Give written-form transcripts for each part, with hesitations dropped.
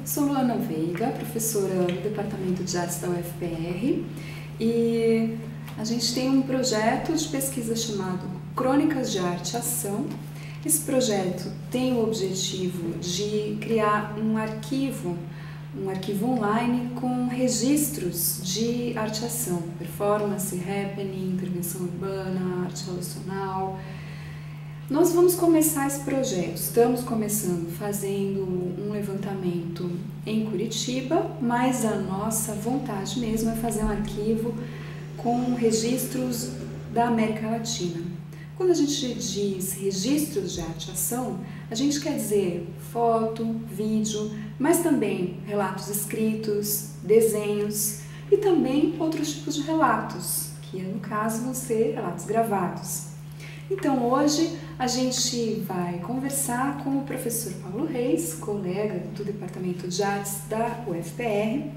Sou Luana Veiga, professora do Departamento de Artes da UFPR, e a gente tem um projeto de pesquisa chamado Crônicas de Arte e Ação. Esse projeto tem o objetivo de criar um arquivo online com registros de arte e ação, performance, happening, intervenção urbana, arte relacional. Nós vamos começar esse projeto, estamos começando fazendo um levantamento em Curitiba, mas a nossa vontade mesmo é fazer um arquivo com registros da América Latina. Quando a gente diz registros de arte e ação, a gente quer dizer foto, vídeo, mas também relatos escritos, desenhos e também outros tipos de relatos, que no caso vão ser relatos gravados. Então hoje a gente vai conversar com o professor Paulo Reis, colega do Departamento de Artes da UFPR,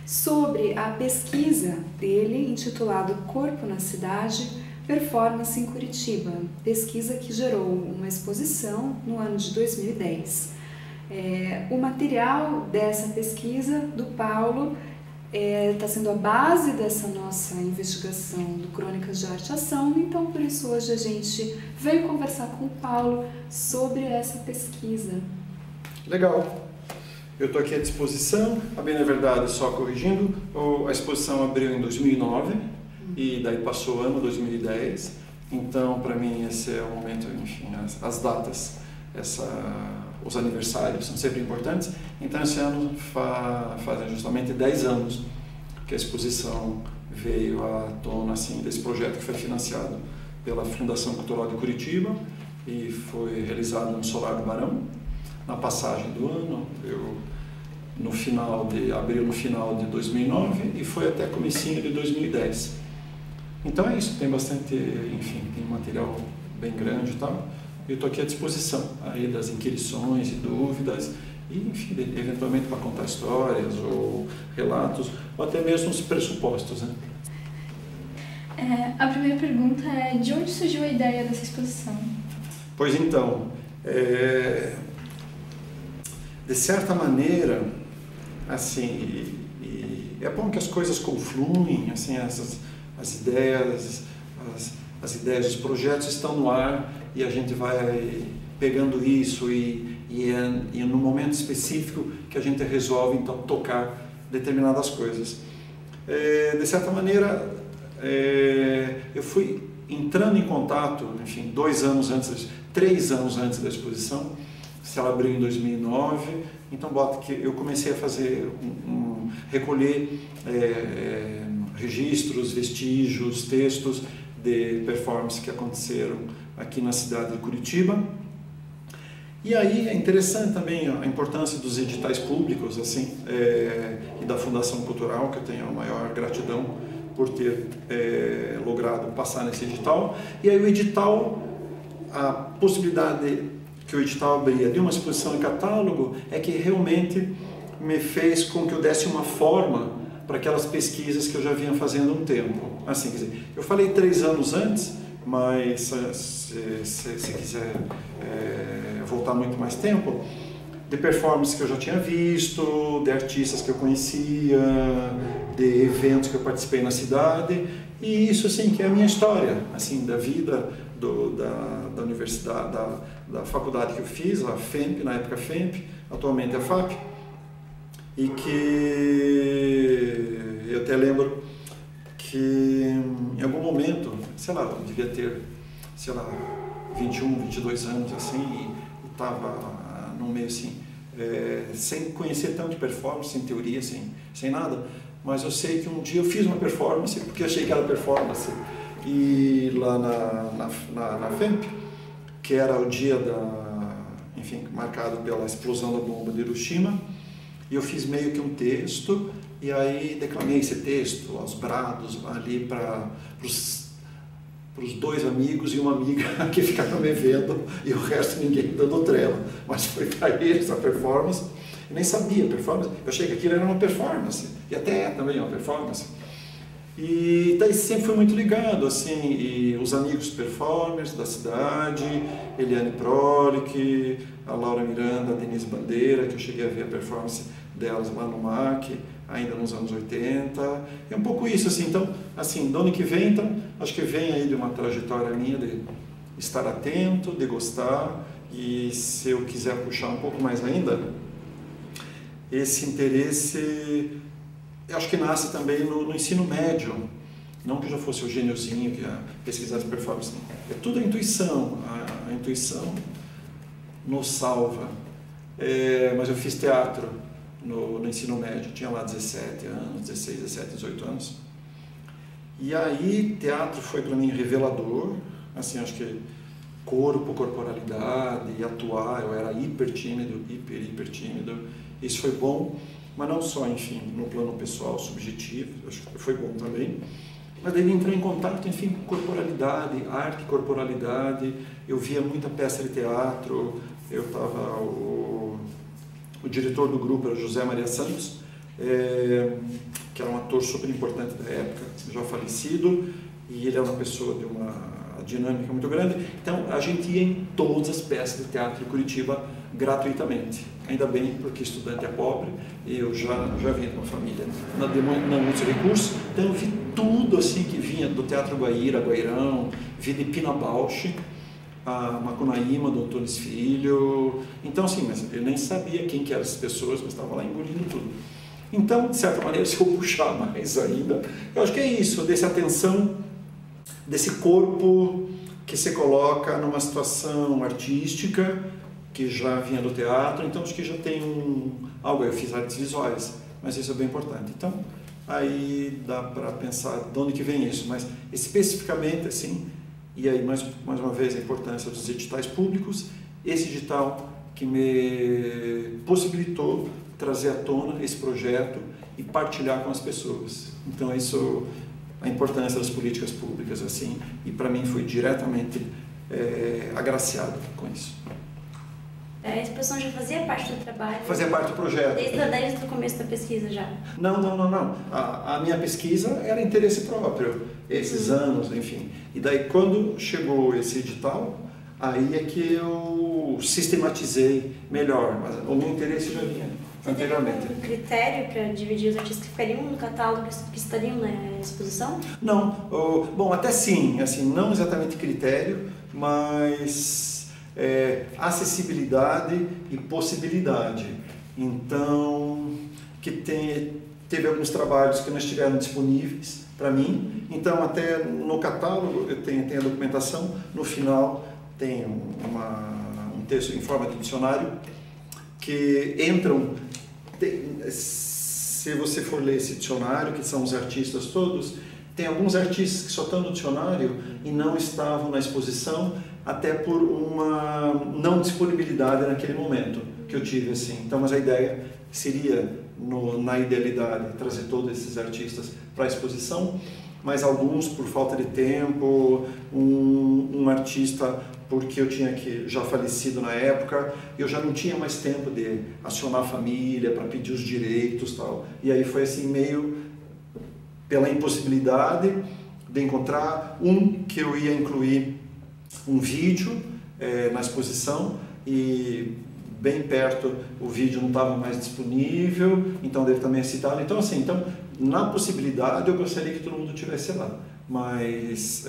sobre a pesquisa dele intitulada Corpo na Cidade, Performance em Curitiba, pesquisa que gerou uma exposição no ano de 2010. O material dessa pesquisa do Paulo está sendo a base dessa nossa investigação do Crônicas de Arte e Ação, então por isso hoje a gente veio conversar com o Paulo sobre essa pesquisa. Legal! Eu estou aqui à disposição, a bem na verdade, só corrigindo, a exposição abriu em 2009 e daí passou o ano 2010, então para mim esse é o momento, enfim, as datas, os aniversários são sempre importantes, então esse ano fazem justamente 10 anos que a exposição veio à tona assim, desse projeto que foi financiado pela Fundação Cultural de Curitiba e foi realizado no Solar do Barão. Na passagem do ano, abriu no final de 2009 e foi até comecinho de 2010. Então é isso, tem bastante, enfim, tem um material bem grande e tal. Eu estou aqui à disposição aí das inquirições e dúvidas, e enfim, eventualmente para contar histórias ou relatos, ou até mesmo os pressupostos, né? A primeira pergunta é: de onde surgiu a ideia dessa exposição? Pois então, de certa maneira, assim, é bom que as coisas confluem, assim, as ideias dos projetos estão no ar e a gente vai pegando isso e no momento específico que a gente resolve então tocar determinadas coisas. De certa maneira, eu fui entrando em contato, enfim, 3 anos antes da exposição, se ela abriu em 2009, então bota que eu comecei a fazer recolher registros, vestígios, textos de performances que aconteceram aqui na cidade de Curitiba. E aí é interessante também a importância dos editais públicos, assim, e da Fundação Cultural, que eu tenho a maior gratidão por ter logrado passar nesse edital. E aí o edital, a possibilidade que o edital abria de uma exposição em catálogo é que realmente me fez com que eu desse uma forma para aquelas pesquisas que eu já vinha fazendo há um tempo. Assim, quer dizer, eu falei 3 anos antes, mas se quiser voltar muito mais tempo, de performances que eu já tinha visto, de artistas que eu conhecia, de eventos que eu participei na cidade, e isso assim que é a minha história, assim, da vida da universidade, da faculdade que eu fiz, a FEMP, na época FEMP, atualmente a FAP, e que eu até lembro que em algum momento, sei lá, eu devia ter, sei lá, 21, 22 anos, assim, e estava no meio assim, sem conhecer tanto de performance, sem teoria, sem nada, mas eu sei que um dia eu fiz uma performance, porque achei que era performance, e lá na FEMP, que era o dia enfim, marcado pela explosão da bomba de Hiroshima, e eu fiz meio que um texto, e aí declamei esse texto aos brados ali para os 2 amigos e uma amiga que ficaram me vendo, e o resto ninguém dando trela. Mas foi para eles a performance. Eu nem sabia performance, eu achei que aquilo era uma performance, e até é também uma performance. E daí sempre fui muito ligado, assim, e os amigos performers da cidade, Eliane Prolich, a Laura Miranda, a Denise Bandeira, que eu cheguei a ver a performance delas lá no MAC, ainda nos anos 80, é um pouco isso, assim. Então, assim, de onde que vem? Então, acho que vem aí de uma trajetória minha de estar atento, de gostar, e se eu quiser puxar um pouco mais ainda, esse interesse, eu acho que nasce também no ensino médio, não que eu já fosse o gêniozinho que ia pesquisar as performances, é tudo a intuição nos salva. Mas eu fiz teatro no ensino médio, tinha lá 17 anos, 16, 17, 18 anos, e aí teatro foi para mim revelador, assim, acho que corpo, corporalidade e atuar, eu era hiper tímido, hiper tímido, isso foi bom, mas não só, enfim, no plano pessoal, subjetivo, acho que foi bom também, mas daí entrei em contato, enfim, com corporalidade, arte, corporalidade, eu via muita peça de teatro, eu estava, o diretor do grupo era José Maria Santos, que era um ator super importante da época, já falecido, e ele era uma pessoa de uma dinâmica muito grande, então a gente ia em todas as peças de teatro de Curitiba gratuitamente, ainda bem porque estudante é pobre, e eu já vim de uma família não muitos recursos, então eu vi tudo assim que vinha do Teatro Guaíra, Guairão, vi de Pina Bausch, a Macunaíma, do Antônio Filho, então assim, mas eu nem sabia quem que eram essas pessoas, mas estava lá engolindo tudo. Então, de certa maneira, se eu puxar mais ainda, eu acho que é isso, dessa atenção, desse corpo que se coloca numa situação artística, que já vinha do teatro, então acho que já tem algo, eu fiz artes visuais, mas isso é bem importante. Então, aí dá para pensar de onde que vem isso, mas especificamente assim, e aí mais uma vez a importância dos editais públicos, esse edital que me possibilitou trazer à tona esse projeto e partilhar com as pessoas. Então isso, a importância das políticas públicas, assim, e para mim foi diretamente agraciado com isso. A exposição já fazia parte do trabalho? Fazia parte do projeto. Desde o começo da pesquisa já? Não. A minha pesquisa era interesse próprio, esses anos, enfim. E daí quando chegou esse edital, aí é que eu sistematizei melhor, mas o meu interesse já vinha anteriormente. Você tem um critério para dividir os artistas que ficariam no catálogo, que estariam na exposição? Não, bom, até sim, assim, não exatamente critério, mas acessibilidade e possibilidade. Então, que teve alguns trabalhos que não estiveram disponíveis para mim, então até no catálogo eu tenho a documentação, no final tem um texto em forma de dicionário que entram, se você for ler esse dicionário, que são os artistas todos, tem alguns artistas que só estão no dicionário e não estavam na exposição, até por uma não disponibilidade naquele momento que eu tive, assim. Então, mas a ideia seria, na idealidade, trazer todos esses artistas para a exposição, mas alguns por falta de tempo, um artista porque eu tinha já falecido na época, eu já não tinha mais tempo de acionar a família para pedir os direitos e tal. E aí foi assim, meio pela impossibilidade de encontrar que eu ia incluir um vídeo na exposição e bem perto o vídeo não estava mais disponível, então dele também é citado. Então assim, na possibilidade eu gostaria que todo mundo estivesse lá, mas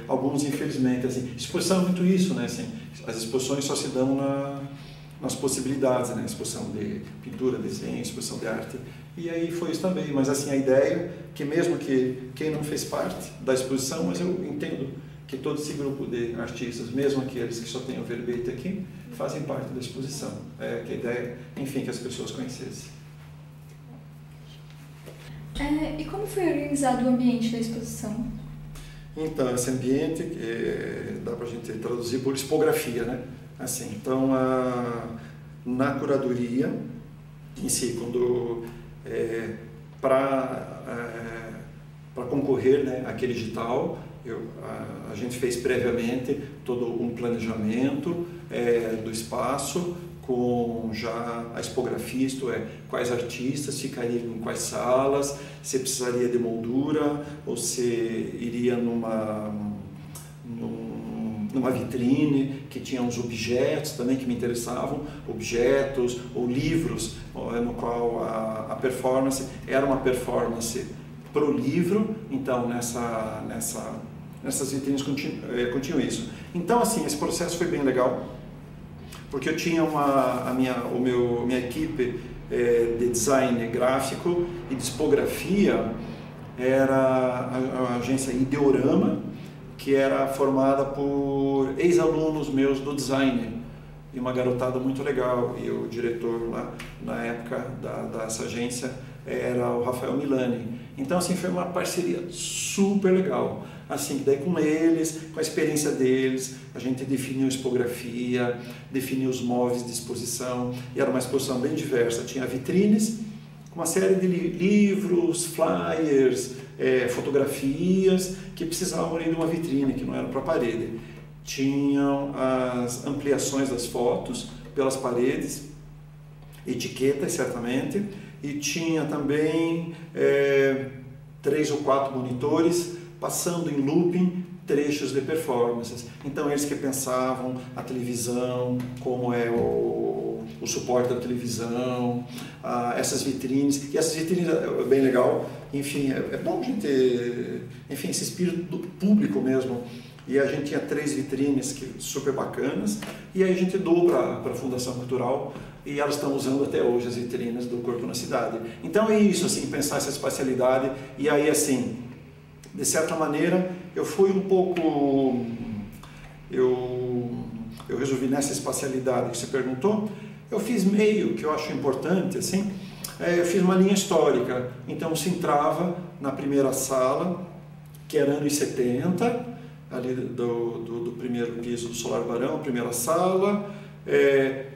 alguns infelizmente, assim, exposição é muito isso, né? Assim, as exposições só se dão nas possibilidades, né? Exposição de pintura, desenho, exposição de arte, e aí foi isso também. Mas assim, a ideia que mesmo que quem não fez parte da exposição, mas eu entendo que todo esse grupo de artistas, mesmo aqueles que só têm o verbete aqui, fazem parte da exposição. Que a ideia, enfim, que as pessoas conhecessem. E como foi organizado o ambiente da exposição? Então, esse ambiente dá para a gente traduzir por expografia, né? Assim, então, na curadoria, em si, para concorrer, né, àquele edital, a gente fez previamente todo um planejamento do espaço, com já a expografia, isto é, quais artistas ficariam em quais salas, se precisaria de moldura, ou se iria numa vitrine que tinha uns objetos também que me interessavam, objetos ou livros, no qual a performance era uma performance para o livro, então nessas vitrines continham isso. Então, assim, esse processo foi bem legal, porque eu tinha minha equipe de design gráfico e de tipografia, era a agência Ideorama, que era formada por ex-alunos meus do design, e uma garotada muito legal, e o diretor lá, na época dessa agência, era o Rafael Milani. Então, assim, foi uma parceria super legal. Assim, daí com eles, com a experiência deles, a gente definiu a expografia, definiu os móveis de exposição, e era uma exposição bem diversa. Tinha vitrines, com uma série de livros, flyers, fotografias, que precisavam ir de uma vitrine, que não era para a parede. Tinham as ampliações das fotos pelas paredes, etiquetas, certamente, e tinha também 3 ou 4 monitores passando em looping trechos de performances. Então eles que pensavam a televisão, como é o suporte da televisão, essas vitrines, e essas vitrines é bem legal, enfim, é bom a gente, enfim, esse espírito do público mesmo. E a gente tinha 3 vitrines super bacanas, e aí a gente doou para a Fundação Cultural, e elas estão usando até hoje as vitrines do Corpo na Cidade. Então é isso, assim, pensar essa espacialidade, e aí, assim, de certa maneira, eu fui um pouco... Eu resolvi nessa espacialidade que você perguntou, eu fiz meio, que eu acho importante, assim, eu fiz uma linha histórica. Então se entrava na primeira sala, que era anos 70, ali do primeiro piso do Solar Barão, primeira sala,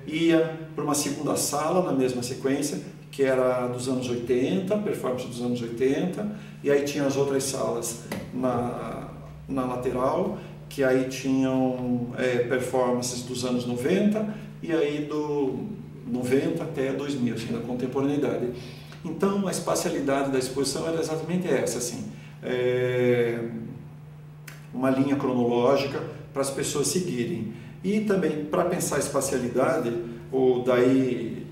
ia para uma segunda sala na mesma sequência, que era dos anos 80, performance dos anos 80, e aí tinha as outras salas na lateral, que aí tinham performances dos anos 90, e aí do 90 até 2000, assim, da contemporaneidade. Então a espacialidade da exposição era exatamente essa, assim, uma linha cronológica para as pessoas seguirem. E também, para pensar a espacialidade,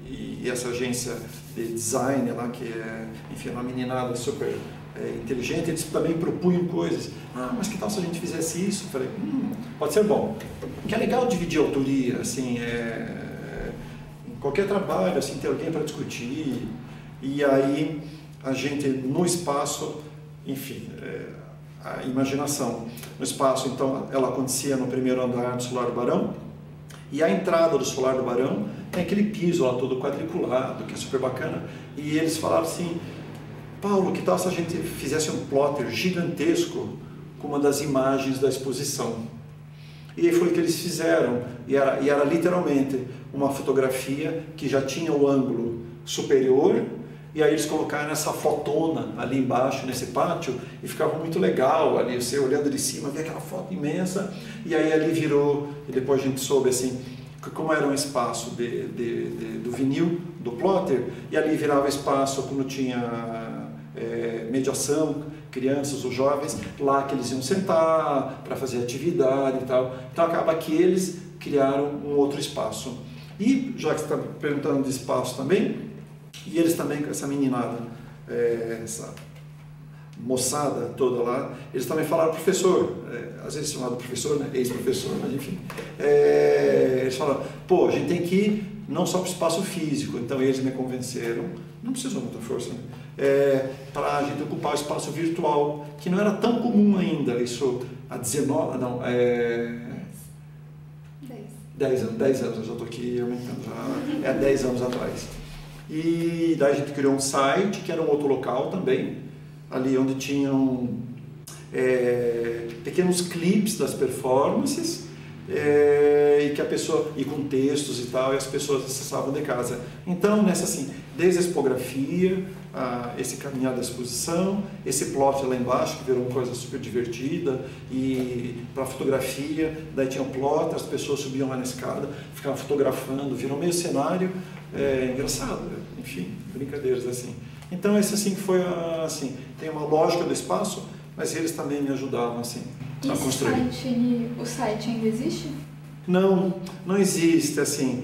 e essa agência de design lá, que é, enfim, uma meninada super inteligente, eles também propunham coisas. Mas que tal se a gente fizesse isso? Eu falei, pode ser bom. Que é legal dividir a autoria, assim, em qualquer trabalho, assim, ter alguém para discutir. E aí, a gente, no espaço, enfim, a imaginação. No espaço, então, ela acontecia no primeiro andar do Solar do Barão, e a entrada do Solar do Barão tem aquele piso lá todo quadriculado, que é super bacana, e eles falaram assim, Paulo, que tal se a gente fizesse um plotter gigantesco com uma das imagens da exposição? E aí foi o que eles fizeram, e era literalmente uma fotografia que já tinha o ângulo superior, e aí eles colocaram essa fotona ali embaixo, nesse pátio, e ficava muito legal ali, você olhando de cima, via aquela foto imensa, e aí ali virou, e depois a gente soube assim, como era um espaço do vinil, do plotter, e ali virava espaço quando tinha mediação, crianças ou jovens, lá que eles iam sentar, para fazer atividade e tal. Então acaba que eles criaram um outro espaço. E, já que você está perguntando de espaço também, e eles também, com essa meninada, essa moçada toda lá, eles também falaram professor, às vezes chamado professor, né? Ex-professor, mas enfim. Eles falaram, pô, a gente tem que ir não só para o espaço físico, então eles me convenceram, não precisou muita força, né? Para a gente ocupar o espaço virtual, que não era tão comum ainda, isso há 19, não, 10 anos, eu já estou aqui aumentando, já 10 anos atrás. E daí a gente criou um site, que era um outro local também, ali onde tinham pequenos clipes das performances, e que a pessoa, e com textos e tal, e as pessoas acessavam de casa. Então, nessa assim, desde a expografia, esse caminhar da exposição, esse plot lá embaixo, que virou uma coisa super divertida, e para fotografia, daí tinha o plot, as pessoas subiam lá na escada, ficavam fotografando, virou meio cenário, engraçado, enfim, brincadeiras assim. Então, esse assim que foi, assim, tem uma lógica do espaço, mas eles também me ajudavam, assim, a construir. O site ainda existe? Não, não existe, assim,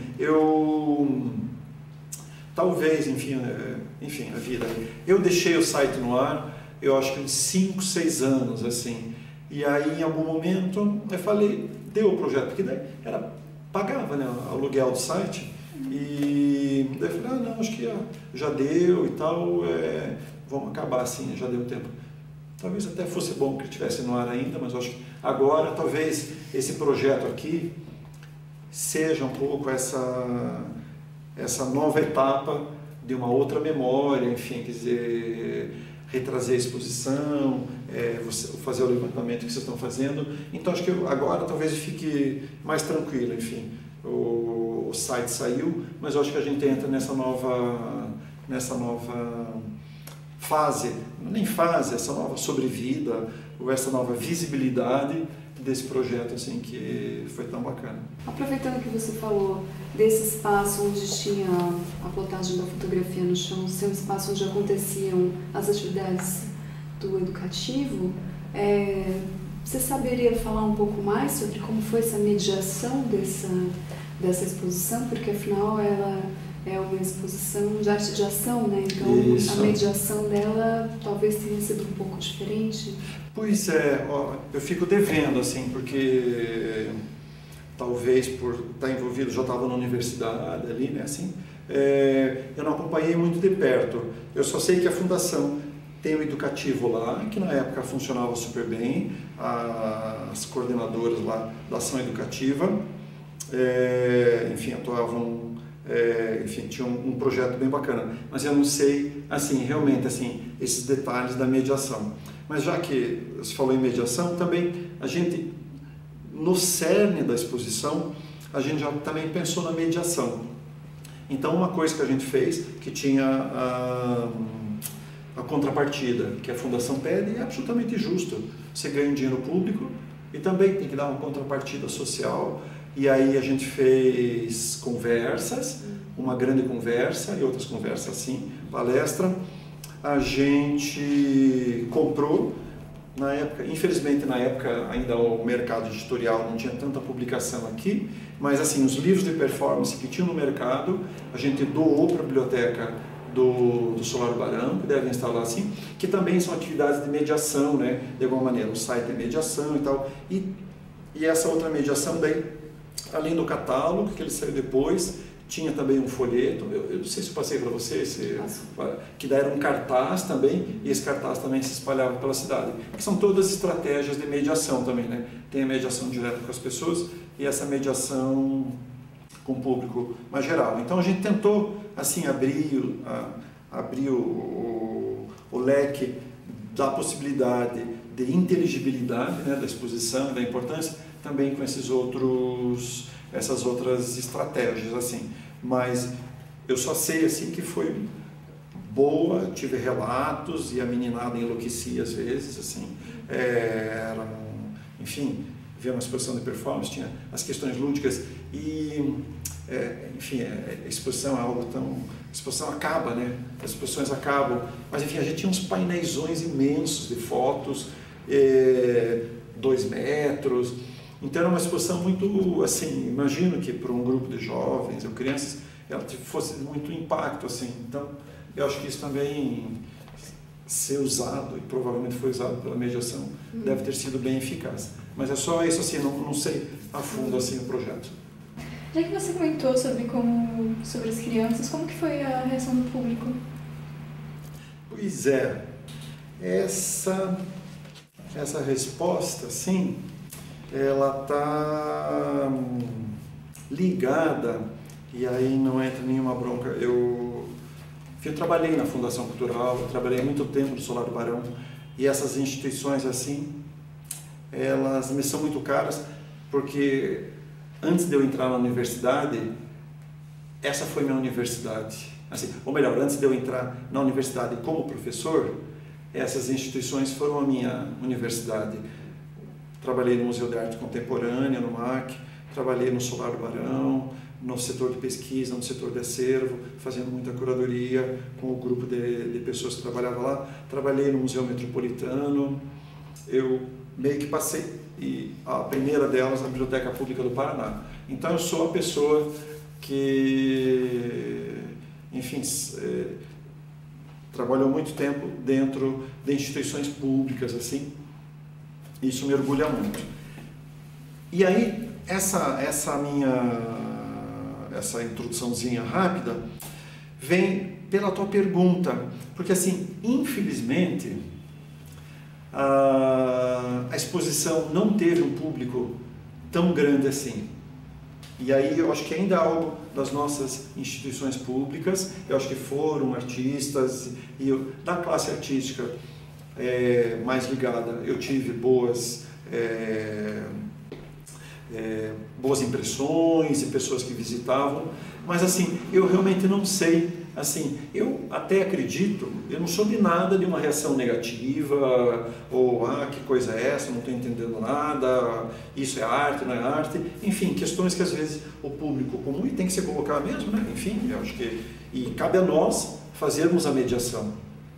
talvez, enfim, a vida. Eu deixei o site no ar, eu acho que uns 5, 6 anos, assim, e aí em algum momento eu falei, deu o projeto, porque daí pagava, né, o aluguel do site, e daí eu falei, não, acho que já deu e tal, vamos acabar assim, já deu tempo. Talvez até fosse bom que ele estivesse no ar ainda, mas eu acho que agora talvez esse projeto aqui seja um pouco essa nova etapa de uma outra memória, enfim, quer dizer, retrazer a exposição, fazer o levantamento que vocês estão fazendo. Então acho que agora talvez fique mais tranquilo, enfim, o site saiu, mas eu acho que a gente entra nessa nova fase, nem fase, essa nova sobrevida, ou essa nova visibilidade desse projeto, assim, que foi tão bacana. Aproveitando que você falou desse espaço onde tinha a plotagem da fotografia no chão, ser um espaço onde aconteciam as atividades do educativo, você saberia falar um pouco mais sobre como foi essa mediação dessa exposição? Porque afinal ela é uma exposição de arte de ação, né? Então Isso. A mediação dela talvez tenha sido um pouco diferente. Pois é, eu fico devendo, assim, porque talvez por estar envolvido, já estava na universidade ali, né, assim, eu não acompanhei muito de perto. Eu só sei que a fundação tem o educativo lá, que na época funcionava super bem, as coordenadoras lá da ação educativa, enfim, atuavam, enfim, tinha um projeto bem bacana, mas eu não sei, assim, realmente, assim, esses detalhes da mediação. Mas já que você falou em mediação, também a gente, no cerne da exposição, a gente já também pensou na mediação. Então, uma coisa que a gente fez, que tinha a contrapartida, que a Fundação pede, é absolutamente justo. Você ganha um dinheiro público e também tem que dar uma contrapartida social. E aí a gente fez conversas, uma grande conversa e outras conversas assim, palestra. A gente comprou, na época, infelizmente na época ainda o mercado editorial não tinha tanta publicação aqui, mas assim, os livros de performance que tinham no mercado, a gente doou para a biblioteca do Solar Barão, que devem estar lá assim, que também são atividades de mediação, né, de alguma maneira, o site é mediação e tal, e essa outra mediação daí, além do catálogo, que ele saiu depois, tinha também um folheto, eu não sei se eu passei para você, que daí era um cartaz também, e esse cartaz também se espalhava pela cidade. Que são todas estratégias de mediação também, né? Tem a mediação direta com as pessoas e essa mediação com o público mais geral. Então a gente tentou, assim, abrir o leque da possibilidade de inteligibilidade, né, da exposição, da importância, também com essas outras estratégias, assim. Mas eu só sei, assim, que foi boa, tive relatos e a meninada enlouquecia às vezes, assim. Enfim, havia uma exposição de performance, tinha as questões lúdicas e, enfim, a exposição é algo tão... A exposição acaba, né? As exposições acabam, mas, enfim, a gente tinha uns painéisões imensos de fotos, 2 metros. Então era uma exposição muito, assim, imagino que para um grupo de jovens ou crianças ela fosse muito impacto, assim. Então eu acho que isso também ser usado, e provavelmente foi usado pela mediação, deve ter sido bem eficaz. Mas é só isso, assim, não sei a fundo, assim, o projeto. Já que você comentou sobre as crianças, como que foi a reação do público? Pois é, essa resposta, sim, ela está ligada, e aí não entra nenhuma bronca. Eu trabalhei na Fundação Cultural, eu trabalhei muito tempo no Solar do Barão, e essas instituições assim, elas me são muito caras, porque antes de eu entrar na universidade, essa foi minha universidade. Assim, ou melhor, antes de eu entrar na universidade como professor, essas instituições foram a minha universidade. Trabalhei no Museu de Arte Contemporânea, no MAC, trabalhei no Solar do Barão, no setor de pesquisa, no setor de acervo, fazendo muita curadoria com o grupo de pessoas que trabalhavam lá. Trabalhei no Museu Metropolitano, eu meio que passei, e a primeira delas, na Biblioteca Pública do Paraná. Então eu sou a pessoa que, enfim, trabalhou muito tempo dentro de instituições públicas, assim, isso me orgulha muito. E aí, essa introduçãozinha rápida vem pela tua pergunta, porque assim, infelizmente, a exposição não teve um público tão grande assim. E aí eu acho que ainda há algo das nossas instituições públicas, eu acho que foram artistas, e eu, da classe artística mais ligada, eu tive boas impressões e pessoas que visitavam, mas assim, eu realmente não sei, assim, eu até acredito, eu não soube nada de uma reação negativa, ou que coisa é essa, não estou entendendo nada, isso é arte, não é arte, enfim, questões que às vezes o público comum, e tem que se colocar mesmo, né? Enfim, eu acho que, e cabe a nós fazermos a mediação,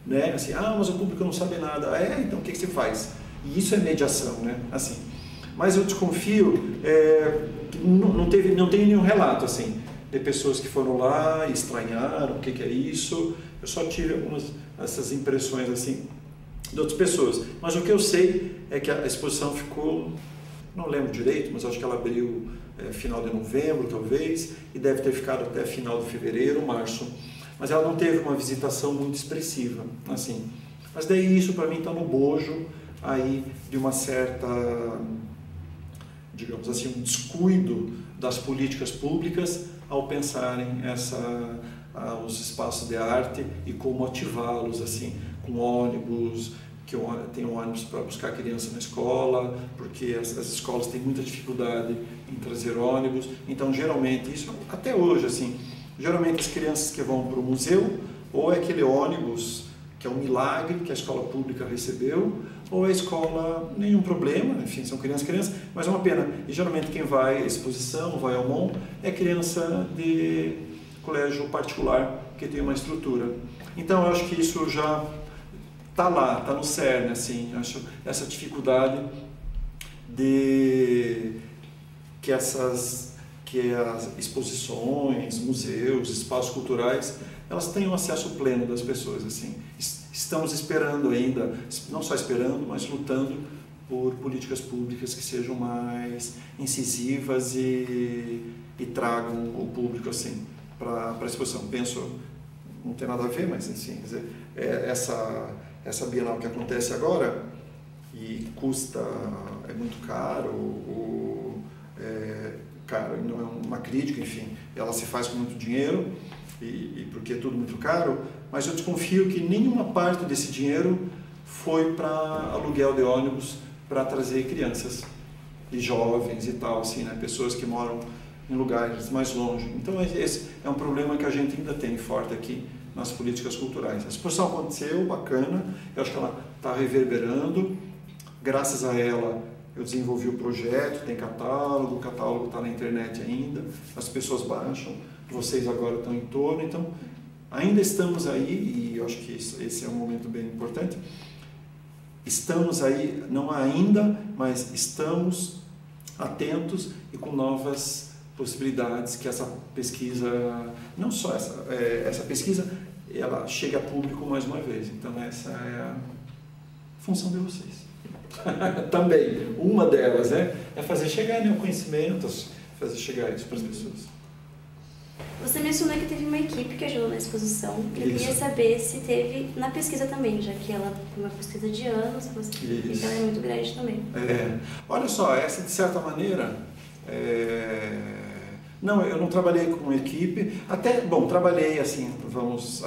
né? Assim, mas o público não sabe nada, então o que se faz? E isso é mediação, né? Assim, mas eu desconfio que não tem nenhum relato assim de pessoas que foram lá e estranharam o que é isso. Eu só tive algumas essas impressões assim de outras pessoas. Mas o que eu sei é que a exposição ficou, não lembro direito, mas acho que ela abriu final de novembro talvez, e deve ter ficado até final de fevereiro, março. Mas ela não teve uma visitação muito expressiva, assim. Mas daí isso para mim está no bojo aí de uma certa, digamos assim, um descuido das políticas públicas ao pensarem os espaços de arte e como ativá-los, assim, com ônibus, que tem ônibus para buscar criança na escola, porque as escolas têm muita dificuldade em trazer ônibus. Então, geralmente, isso até hoje, assim, geralmente as crianças que vão para o museu, ou é aquele ônibus que é um milagre que a escola pública recebeu, ou a escola, nenhum problema, enfim, são crianças, mas é uma pena. E geralmente quem vai à exposição, vai ao MON, é criança de colégio particular, que tem uma estrutura. Então, eu acho que isso já está lá, está no cerne, assim, acho essa dificuldade de que as exposições, museus, espaços culturais, elas tenham acesso pleno das pessoas, assim. Estamos esperando ainda, não só esperando, mas lutando por políticas públicas que sejam mais incisivas e tragam o público, assim, para a exposição. Penso, não tem nada a ver, mas assim, quer dizer, essa Bienal que acontece agora e custa, é muito caro, não é uma crítica, enfim, ela se faz com muito dinheiro e porque é tudo muito caro, mas eu desconfio que nenhuma parte desse dinheiro foi para aluguel de ônibus para trazer crianças e jovens e tal, assim, né, pessoas que moram em lugares mais longe. Então esse é um problema que a gente ainda tem forte aqui nas políticas culturais. A exposição aconteceu, bacana, eu acho que ela está reverberando, graças a ela eu desenvolvi o projeto, tem catálogo, o catálogo está na internet ainda, as pessoas baixam, vocês agora estão em torno, então ainda estamos aí, e eu acho que esse é um momento bem importante, estamos aí, não ainda, mas estamos atentos e com novas possibilidades que essa pesquisa, não só essa pesquisa, ela chega a público mais uma vez, então essa é a função de vocês. Também, uma delas é fazer chegar o conhecimento, fazer chegar isso para as pessoas. Você mencionou que teve uma equipe que ajudou na exposição. Eu Isso. queria saber se teve na pesquisa também, já que ela foi uma pesquisa de anos, então ela é muito grande também. Olha só, essa de certa maneira, não, eu não trabalhei com uma equipe, trabalhei vamos,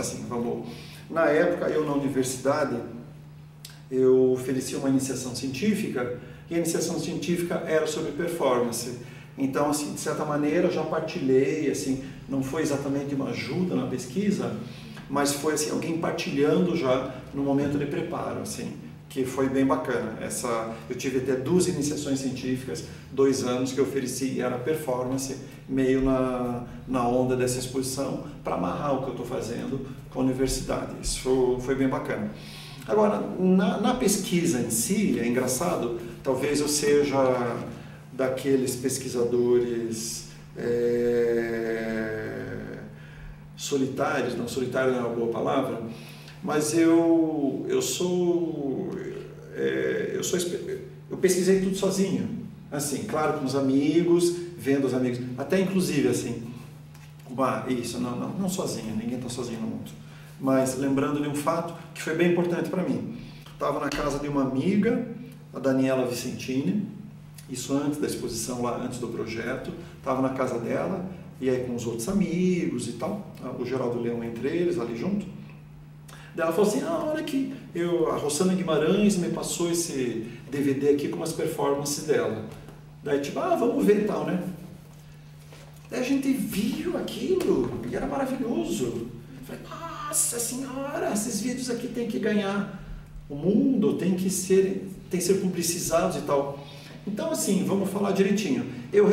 na época eu na universidade, eu ofereci uma iniciação científica e a iniciação científica era sobre performance. Então, assim, de certa maneira, eu já partilhei, assim, não foi exatamente uma ajuda na pesquisa, mas foi assim, alguém partilhando já no momento de preparo, assim, que foi bem bacana. Eu tive até 2 iniciações científicas, 2 anos que eu ofereci, era performance, meio na onda dessa exposição, para amarrar o que eu estou fazendo com a universidade. Isso foi bem bacana. Agora, na pesquisa em si, é engraçado, talvez eu seja daqueles pesquisadores solitários, não, solitário não é uma boa palavra, mas eu pesquisei tudo sozinho, assim, claro, com os amigos, vendo os amigos, até inclusive assim, não sozinho, ninguém está sozinho no mundo, mas lembrando de um fato que foi bem importante para mim. Estava na casa de uma amiga, a Daniela Vicentini, isso antes da exposição, lá antes do projeto, estava na casa dela, e aí com os outros amigos e tal, o Geraldo Leão entre eles, ali junto. Daí ela falou assim, olha aqui, a Rossana Guimarães me passou esse DVD aqui com as performances dela. Daí tipo, vamos ver e tal, né? Daí a gente viu aquilo e era maravilhoso. Falei, nossa senhora, esses vídeos aqui tem que ganhar o mundo, tem que ser publicizados e tal. Então, assim, vamos falar direitinho. Eu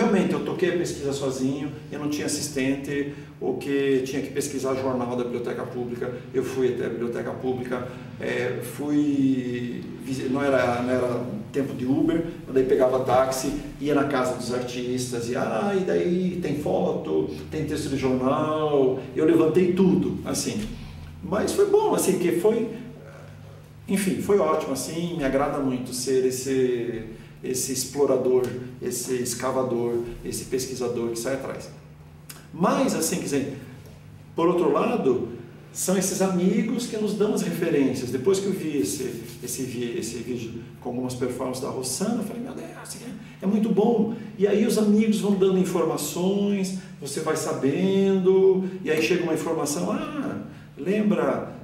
toquei a pesquisa sozinho, eu não tinha assistente, o que tinha que pesquisar jornal da Biblioteca Pública, eu fui até a Biblioteca Pública, não era tempo de Uber, eu daí pegava táxi, ia na casa dos artistas, e daí tem foto, tem texto de jornal, eu levantei tudo, assim. Mas foi bom, assim, que enfim, foi ótimo, assim, me agrada muito ser esse explorador, esse escavador, esse pesquisador que sai atrás. Mas, assim, quer dizer, por outro lado, são esses amigos que nos dão as referências. Depois que eu vi esse vídeo com algumas performances da Rossana, eu falei, meu Deus, é muito bom. E aí os amigos vão dando informações, você vai sabendo, e aí chega uma informação, lembra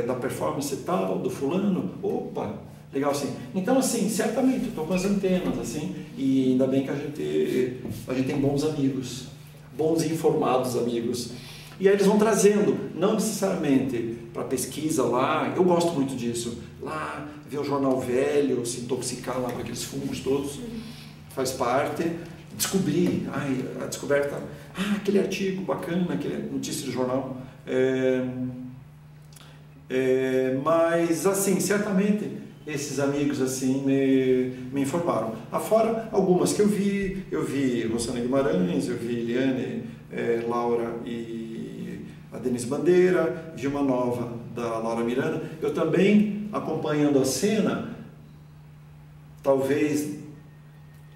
da performance tal, do fulano? Opa! Legal, assim. Então, assim, certamente, eu estou com as antenas, assim, e ainda bem que a gente tem bons amigos, bons e informados amigos. E aí eles vão trazendo, não necessariamente para pesquisa lá, eu gosto muito disso, lá, ver o jornal velho, se intoxicar lá com aqueles fungos todos, faz parte, descobrir, a descoberta, aquele artigo bacana, aquele notícia de jornal, mas, assim, certamente, esses amigos assim me informaram. Afora algumas que eu vi Rossana Guimarães, eu vi Eliane, Laura e a Denise Bandeira, vi uma nova da Laura Miranda. Eu também, acompanhando a cena, talvez,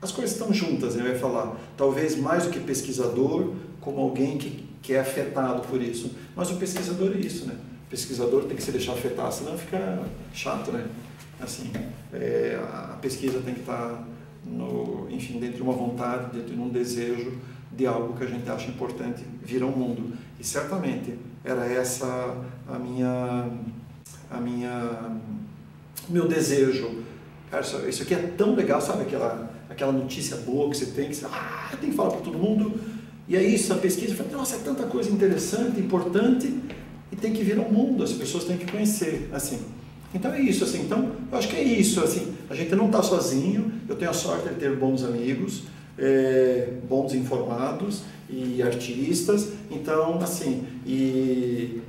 as coisas estão juntas, né? Eu ia falar, talvez mais do que pesquisador, como alguém que é afetado por isso. Mas o pesquisador é isso, né? O pesquisador tem que se deixar afetar, senão fica chato, né? Assim, a pesquisa tem que estar, dentro de uma vontade, dentro de um desejo de algo que a gente acha importante vir ao mundo. E certamente era essa o meu desejo. Cara, isso aqui é tão legal, sabe? Aquela notícia boa que você tem que falar para todo mundo. E aí a pesquisa, eu falei, nossa, é tanta coisa interessante, importante, e tem que vir ao mundo, as pessoas têm que conhecer, assim. Então é isso, assim, eu acho que é isso, assim, a gente não está sozinho, eu tenho a sorte de ter bons amigos, bons informados e artistas, então, assim, e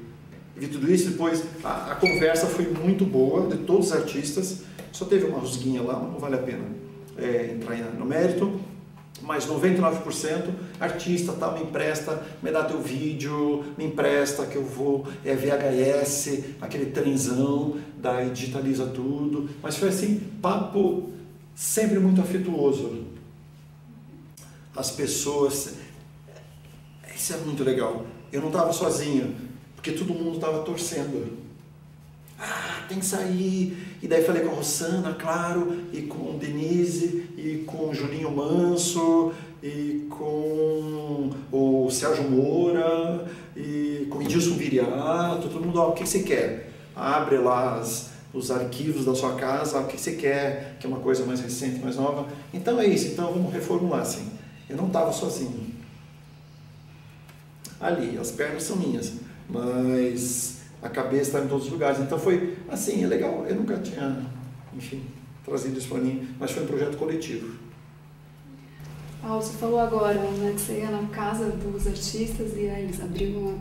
vi tudo isso, depois a conversa foi muito boa de todos os artistas, só teve uma rusguinha lá, mas não vale a pena entrar no mérito, mas 99% artista, me empresta, me dá teu vídeo, me empresta que eu vou, VHS, aquele trenzão, daí digitaliza tudo, mas foi assim, papo sempre muito afetuoso. As pessoas, isso é muito legal, eu não estava sozinho, porque todo mundo estava torcendo. Tem que sair, e daí falei com a Rossana, claro, e com o Denise, e com o Julinho Manso, e com o Sérgio Moura, e com o Edilson Viriato, todo mundo, o que você quer? Abre lá os arquivos da sua casa, o que você quer, que é uma coisa mais recente, mais nova. Então é isso, então vamos reformular assim. Eu não estava sozinho. Ali, as pernas são minhas, mas a cabeça está em todos os lugares. Então foi assim, é legal. Eu nunca tinha, enfim, trazido isso para mim, mas foi um projeto coletivo. Paulo, você falou agora, né, que você ia na casa dos artistas e aí eles abriam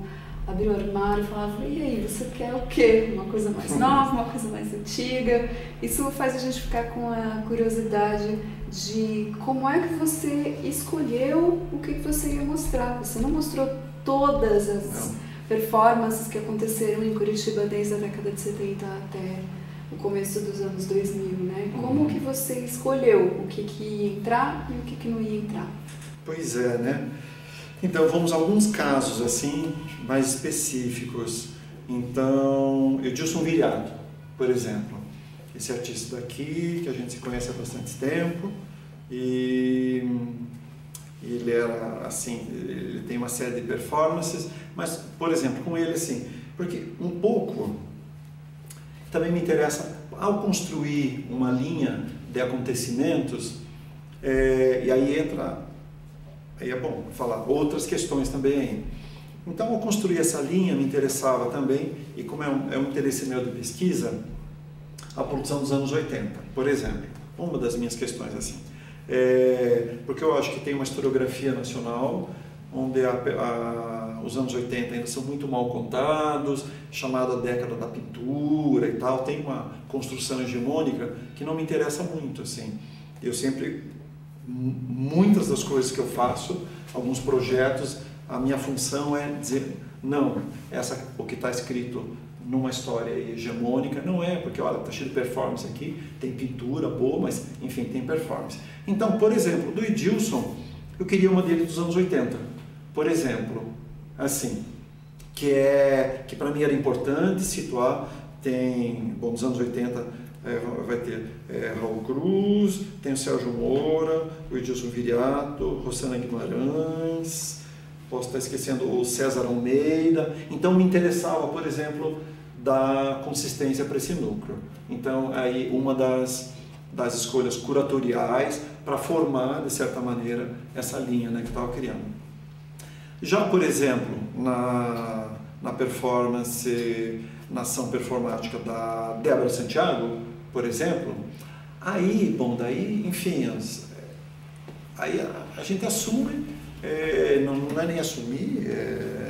o armário e falavam, e aí, você quer o quê? Uma coisa mais nova, uma coisa mais antiga? Isso faz a gente ficar com a curiosidade de como é que você escolheu o que você ia mostrar. Você não mostrou todas as performances que aconteceram em Curitiba desde a década de 70 até o começo dos anos 2000, né? Como que você escolheu o que ia entrar e o que não ia entrar? Pois é, né? Então, vamos a alguns casos, assim, mais específicos. Então, Edilson Viriato, por exemplo. Esse artista daqui, que a gente se conhece há bastante tempo. E ele era, assim, ele tem uma série de performances. Mas, por exemplo, com ele, assim, porque um pouco também me interessa, ao construir uma linha de acontecimentos, e aí entra... Aí é bom falar outras questões também aí. Então, ao construir essa linha, me interessava também, e como é um interesse meu de pesquisa, a produção dos anos 80, por exemplo. Uma das minhas questões, assim. Porque eu acho que tem uma historiografia nacional, onde os anos 80 ainda são muito mal contados, chamada década da pintura e tal, tem uma construção hegemônica que não me interessa muito, assim. Eu sempre... Muitas das coisas que eu faço, alguns projetos, a minha função é dizer, não, o que está escrito numa história hegemônica, não é, porque olha, está cheio de performance aqui, tem pintura boa, mas enfim, tem performance. Então, por exemplo, do Edilson, eu queria uma dele dos anos 80, por exemplo, assim, que para mim era importante situar, nos anos 80, vai ter Raul Cruz, tem o Sérgio Moura, o Edilson Viriato, Rosana Guimarães, posso estar esquecendo o César Almeida. Então me interessava, por exemplo, dar consistência para esse núcleo. Então aí uma das escolhas curatoriais para formar, de certa maneira, essa linha, né, que eu estava criando. Já, por exemplo, na performance, na ação performática da Débora Santiago, por exemplo, aí, daí, enfim, aí a gente assume, não é nem assumir,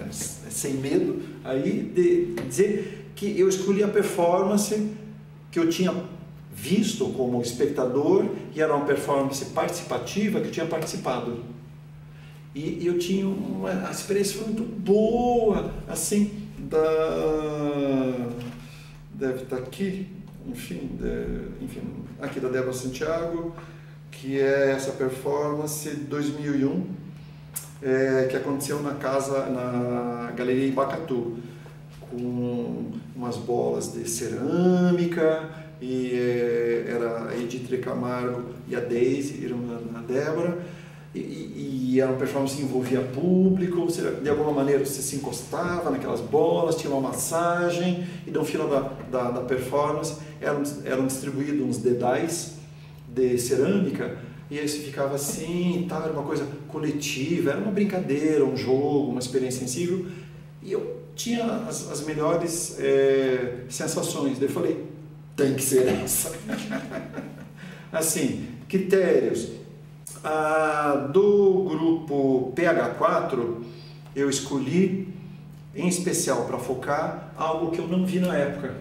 sem medo, aí de dizer que eu escolhi a performance que eu tinha visto como espectador e era uma performance participativa que eu tinha participado. E eu tinha a experiência foi muito boa, assim, deve estar aqui, enfim, aqui da Débora Santiago, que é essa performance de 2001, que aconteceu na Galeria Ibacatu, com umas bolas de cerâmica, e era a Edith Camargo e a Daisy, irmã da Débora, e era uma performance que envolvia público, de alguma maneira você se encostava naquelas bolas, tinha uma massagem, e no final da performance eram distribuídos uns dedais de cerâmica, e aí você ficava assim, tal, era uma coisa coletiva, era uma brincadeira, um jogo, uma experiência sensível, e eu tinha as melhores sensações. Daí eu falei, tem que ser essa. Assim, critérios. Do grupo PH4, eu escolhi, em especial para focar, algo que eu não vi na época.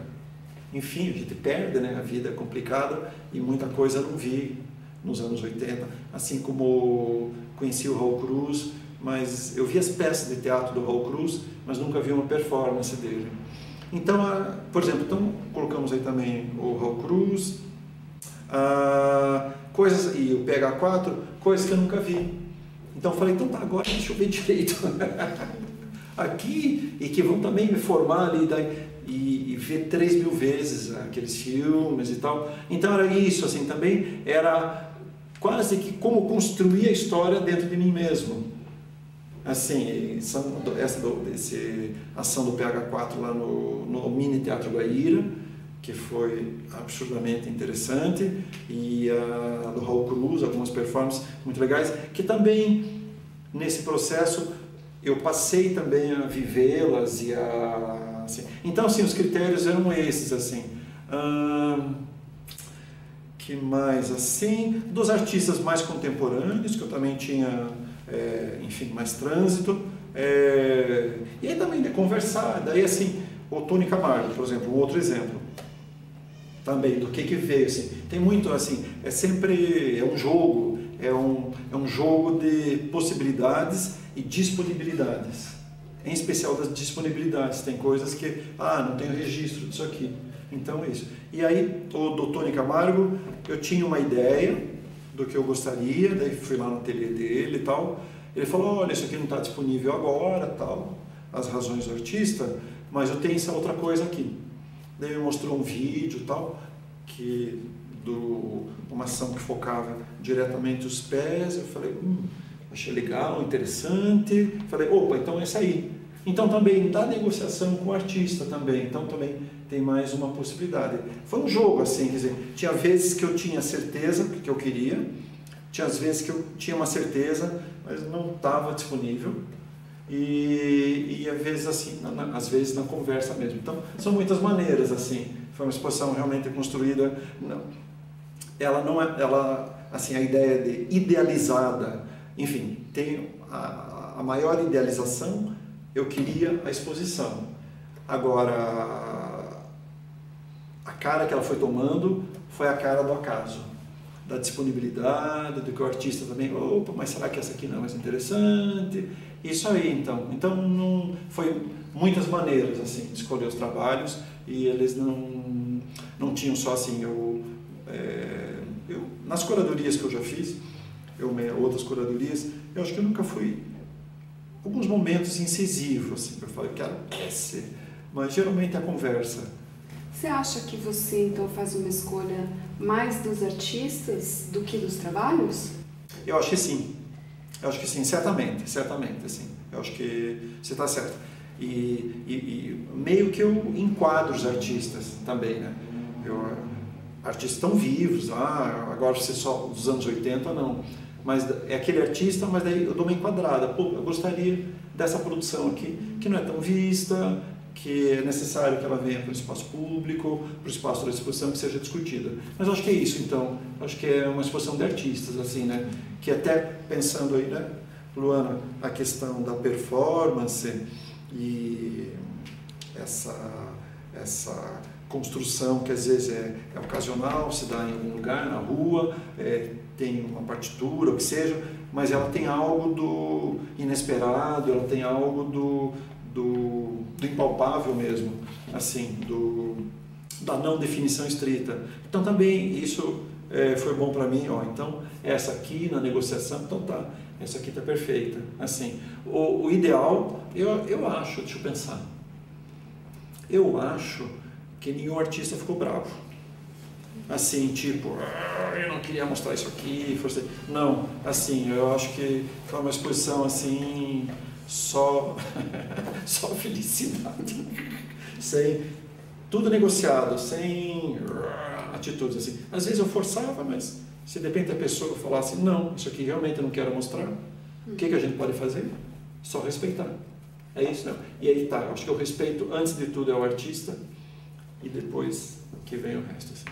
Enfim, a gente perde, né? A vida é complicada e muita coisa eu não vi nos anos 80. Assim como conheci o Raul Cruz, mas eu vi as peças de teatro do Raul Cruz, mas nunca vi uma performance dele. Então, por exemplo, colocamos aí também o Raul Cruz, coisas, e o PH4, coisas que eu nunca vi. Então eu falei, então tá, agora deixa eu ver direito aqui, e que vão também me formar ali e ver 3.000 vezes aqueles filmes e tal. Então era isso, assim, também era quase que como construir a história dentro de mim mesmo. Assim, essa ação do PH4 lá no Mini Teatro Guaíra, que foi absurdamente interessante, e a do Raul Cruz, algumas performances muito legais, que também, nesse processo, eu passei também a vivê-las e a... Assim. Então, assim, os critérios eram esses, assim. Que mais, assim? Dos artistas mais contemporâneos, que eu também tinha, enfim, mais trânsito. E aí também de conversar, daí assim, o Tony Camargo, por exemplo, um outro exemplo. Também, do que veio, assim. Tem muito, assim, é um jogo, é um jogo de possibilidades e disponibilidades. Em especial das disponibilidades, tem coisas que, não tenho registro disso aqui. Então é isso. E aí, o do Tony Camargo, eu tinha uma ideia do que eu gostaria, daí fui lá no ateliê dele e tal. Ele falou, olha, isso aqui não está disponível agora, tal, as razões do artista, mas eu tenho essa outra coisa aqui. Daí ele mostrou um vídeo e tal, uma ação que focava diretamente os pés. Eu falei, achei legal, interessante. Falei, opa, então é isso aí. Então também da negociação com o artista também, então também tem mais uma possibilidade. Foi um jogo assim, quer dizer, tinha vezes que eu tinha certeza do que eu queria, tinha às vezes que eu tinha uma certeza, mas não estava disponível, e às vezes assim, às vezes na conversa mesmo. Então são muitas maneiras assim. Foi uma exposição realmente construída. Assim, a ideia de idealizada, enfim, tem a maior idealização. Eu queria a exposição. Agora, a cara que ela foi tomando foi a cara do acaso, da disponibilidade, do que o artista também, opa, mas será que essa aqui não é mais interessante? Isso aí, então. Então, não, foi muitas maneiras, assim, de escolher os trabalhos, e eles não tinham só, assim, nas curadorias que eu já fiz, outras curadorias, eu acho que eu nunca fui... Alguns momentos incisivos, assim, eu falei, quero esse, mas geralmente a conversa. Você acha que você, então, faz uma escolha mais dos artistas do que dos trabalhos? Eu acho que sim, certamente, assim, eu acho que você está certo. E meio que eu enquadro os artistas também, né? Artistas estão vivos, agora você só dos anos 80, não. Mas é aquele artista, mas daí eu dou uma enquadrada. Pô, eu gostaria dessa produção aqui, que não é tão vista, que é necessário que ela venha para o espaço público, para o espaço da exposição, que seja discutida. Mas eu acho que é isso, então. Eu acho que é uma exposição de artistas, assim, né? Que até pensando aí, né, Luana, a questão da performance e essa construção que às vezes é ocasional, se dá em algum lugar, na rua, tem uma partitura, o que seja, mas ela tem algo do inesperado, ela tem algo do impalpável mesmo, assim, da não definição estrita. Então também isso foi bom para mim, então essa aqui na negociação, então tá, essa aqui tá perfeita. Assim, o ideal, eu acho, deixa eu pensar, eu acho que nenhum artista ficou bravo. Assim, tipo, eu não queria mostrar isso aqui. Não, assim, eu acho que foi uma exposição assim, só felicidade. Sem tudo negociado, sem atitudes assim. Às vezes eu forçava, mas se de repente a pessoa falasse, não, isso aqui realmente eu não quero mostrar, o que a gente pode fazer? Só respeitar. É isso, não. E aí tá, eu acho que o respeito, antes de tudo, é o artista, e depois que vem o resto, assim.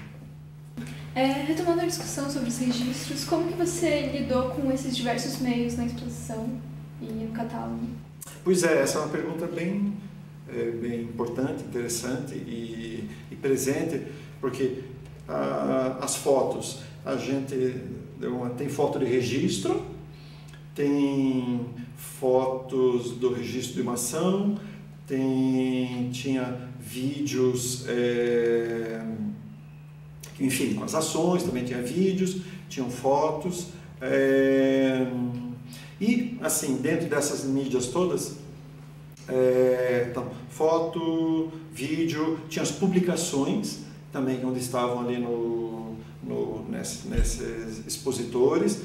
Retomando a discussão sobre os registros, como que você lidou com esses diversos meios na exposição e no catálogo? Pois essa é uma pergunta bem importante, interessante e presente, porque as fotos, a gente tem foto de registro, tem fotos do registro de uma ação, tinha vídeos, enfim, com as ações, também tinha vídeos, tinham fotos, e assim, dentro dessas mídias todas, então, foto, vídeo, tinha as publicações também, onde estavam ali nesses expositores,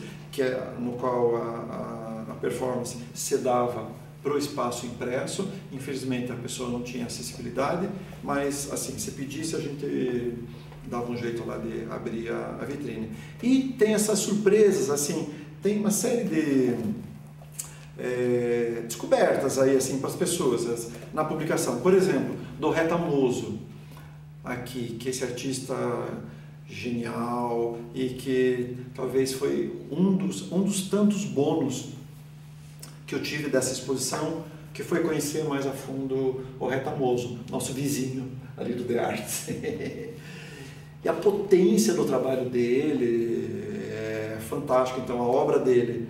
no qual a performance se dava para o espaço impresso. Infelizmente a pessoa não tinha acessibilidade, mas assim, se pedisse a gente dava um jeito lá de abrir a vitrine. E tem essas surpresas, assim, tem uma série de descobertas aí assim para as pessoas na publicação. Por exemplo, do Retamoso, aqui, que esse artista genial e que talvez foi um dos tantos bônus que eu tive dessa exposição, que foi conhecer mais a fundo o Retamoso, nosso vizinho ali do The Arts. E a potência do trabalho dele é fantástica. Então a obra dele,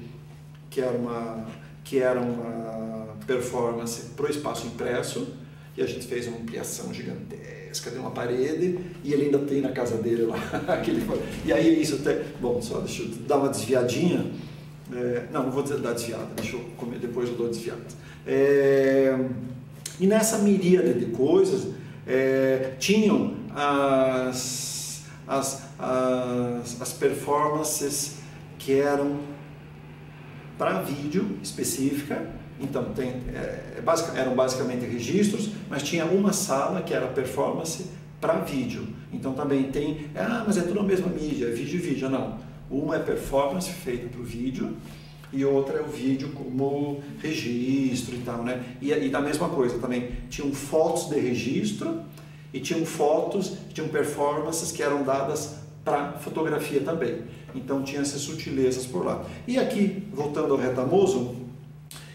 que era uma performance para o espaço impresso, e a gente fez uma ampliação gigantesca de uma parede, e ele ainda tem na casa dele lá. E aí isso até... Bom, só deixa eu dar uma desviadinha. Não vou dar desviada, deixa eu comer, depois eu dou desviada. E nessa miríade de coisas, tinham as performances que eram para vídeo específica. Então eram basicamente registros, mas tinha uma sala que era performance para vídeo. Então também tem, mas é tudo a mesma mídia, é vídeo e vídeo. Não, uma é performance feita para o vídeo e outra é o vídeo como registro e tal, né? E da mesma coisa também, tinham fotos de registro e tinham performances que eram dadas para fotografia também. Então tinha essas sutilezas por lá. E aqui, voltando ao Retamoso,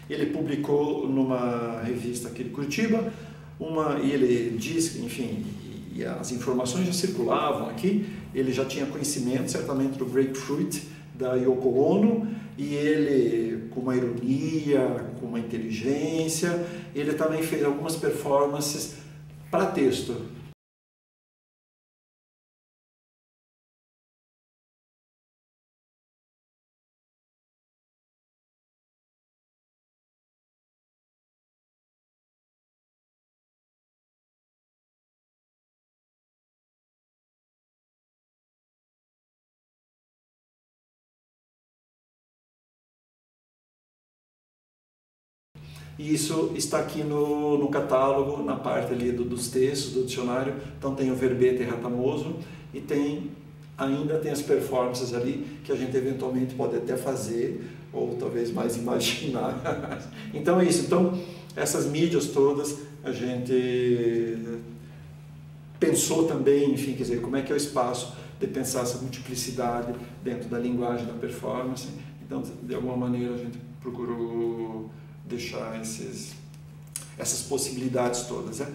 ele publicou numa revista aqui de Curitiba, e ele diz, enfim, e as informações já circulavam aqui, ele já tinha conhecimento certamente do Grapefruit, da Yoko Ono, e ele, com uma ironia, com uma inteligência, ele também fez algumas performances para texto. E isso está aqui no catálogo, na parte ali dos textos, do dicionário. Então tem o verbete Retamoso e ainda tem as performances ali que a gente eventualmente pode até fazer, ou talvez mais imaginar. Então é isso. Então essas mídias todas a gente pensou também, enfim, quer dizer, como é que é o espaço de pensar essa multiplicidade dentro da linguagem da performance. Então, de alguma maneira, a gente procurou deixar essas possibilidades todas, né?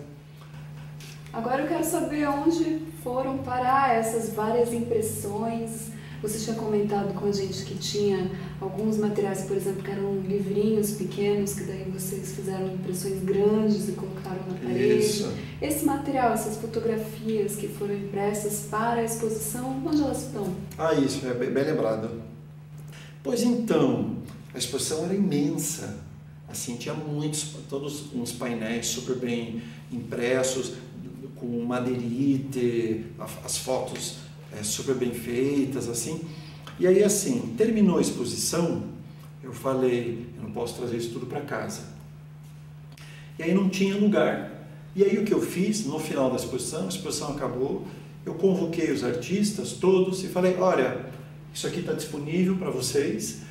Agora eu quero saber onde foram parar essas várias impressões. Você tinha comentado com a gente que tinha alguns materiais, por exemplo, que eram livrinhos pequenos, que daí vocês fizeram impressões grandes e colocaram na parede. Isso. Esse material, essas fotografias que foram impressas para a exposição, onde elas estão? Isso, é bem lembrado. Pois então, a exposição era imensa. Assim, tinha todos uns painéis super bem impressos, com madeirite, as fotos super bem feitas, assim. E aí, assim, terminou a exposição, eu falei, eu não posso trazer isso tudo para casa. E aí não tinha lugar. E aí o que eu fiz, no final da exposição, a exposição acabou, eu convoquei os artistas todos e falei, olha, isso aqui está disponível para vocês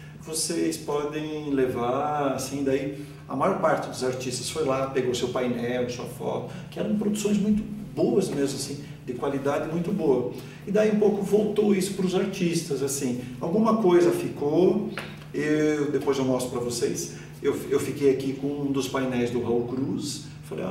podem levar, assim, daí a maior parte dos artistas foi lá, pegou seu painel, sua foto, que eram produções muito boas mesmo, assim, de qualidade muito boa. E daí um pouco voltou isso para os artistas, assim, alguma coisa ficou, depois eu mostro para vocês, eu fiquei aqui com um dos painéis do Raul Cruz, falei,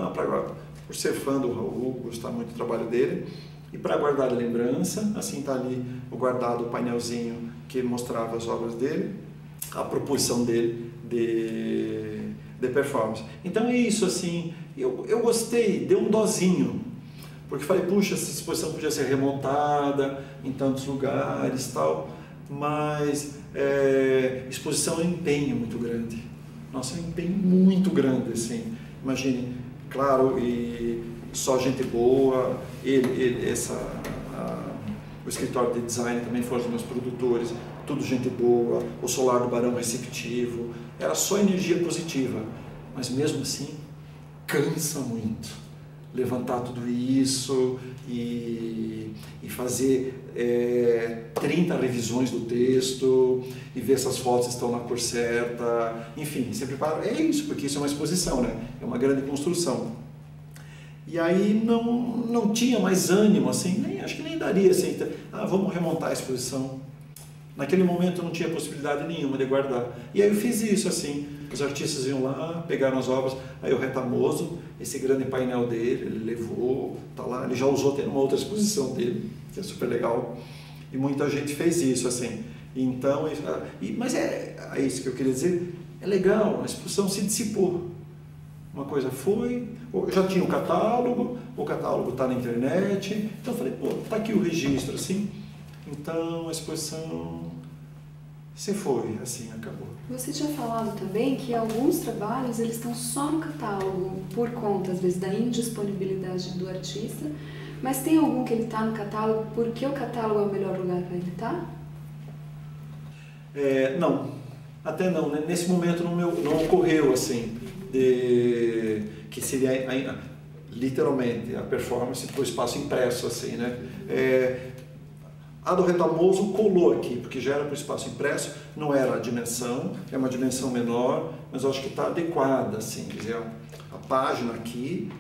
por ser fã do Raul, gostar muito do trabalho dele, e para guardar a lembrança, assim, tá ali guardado o painelzinho que mostrava as obras dele, a proposição dele de performance. Então é isso, assim, eu gostei, deu um dozinho, porque falei, puxa, essa exposição podia ser remontada em tantos lugares e tal, mas exposição é um empenho muito grande. Nossa, é um empenho muito grande, assim, imagine, claro, e só gente boa, o escritório de design também foram os meus produtores, tudo gente boa, o Solar do Barão receptivo, era só energia positiva. mas mesmo assim cansa muito levantar tudo isso e fazer 30 revisões do texto e ver se as fotos estão na cor certa, enfim, você prepara, é isso, porque isso é uma exposição, né? É uma grande construção. E aí não tinha mais ânimo, assim, acho que nem daria assim, vamos remontar a exposição. Naquele momento não tinha possibilidade nenhuma de guardar. E aí eu fiz isso, assim, os artistas iam lá, pegaram as obras, aí o Retamoso, esse grande painel dele, ele levou, tá lá, ele já usou até numa outra exposição dele, que é super legal. E muita gente fez isso, assim. Então, mas é isso que eu queria dizer, é legal, a exposição se dissipou. Uma coisa foi, já tinha o catálogo está na internet, então eu falei, tá aqui o registro, assim. Então a exposição se foi, assim, acabou. Você tinha falado também que alguns trabalhos eles estão só no catálogo, por conta, às vezes, da indisponibilidade do artista, mas tem algum que ele está no catálogo porque o catálogo é o melhor lugar para ele estar? Não, até não, né? Nesse momento não ocorreu, assim, que seria literalmente a performance do espaço impresso, assim, né? A do Retamoso colou aqui, porque já era para o espaço impresso, não era a dimensão, é uma dimensão menor, mas eu acho que está adequada, assim, quer dizer, a página aqui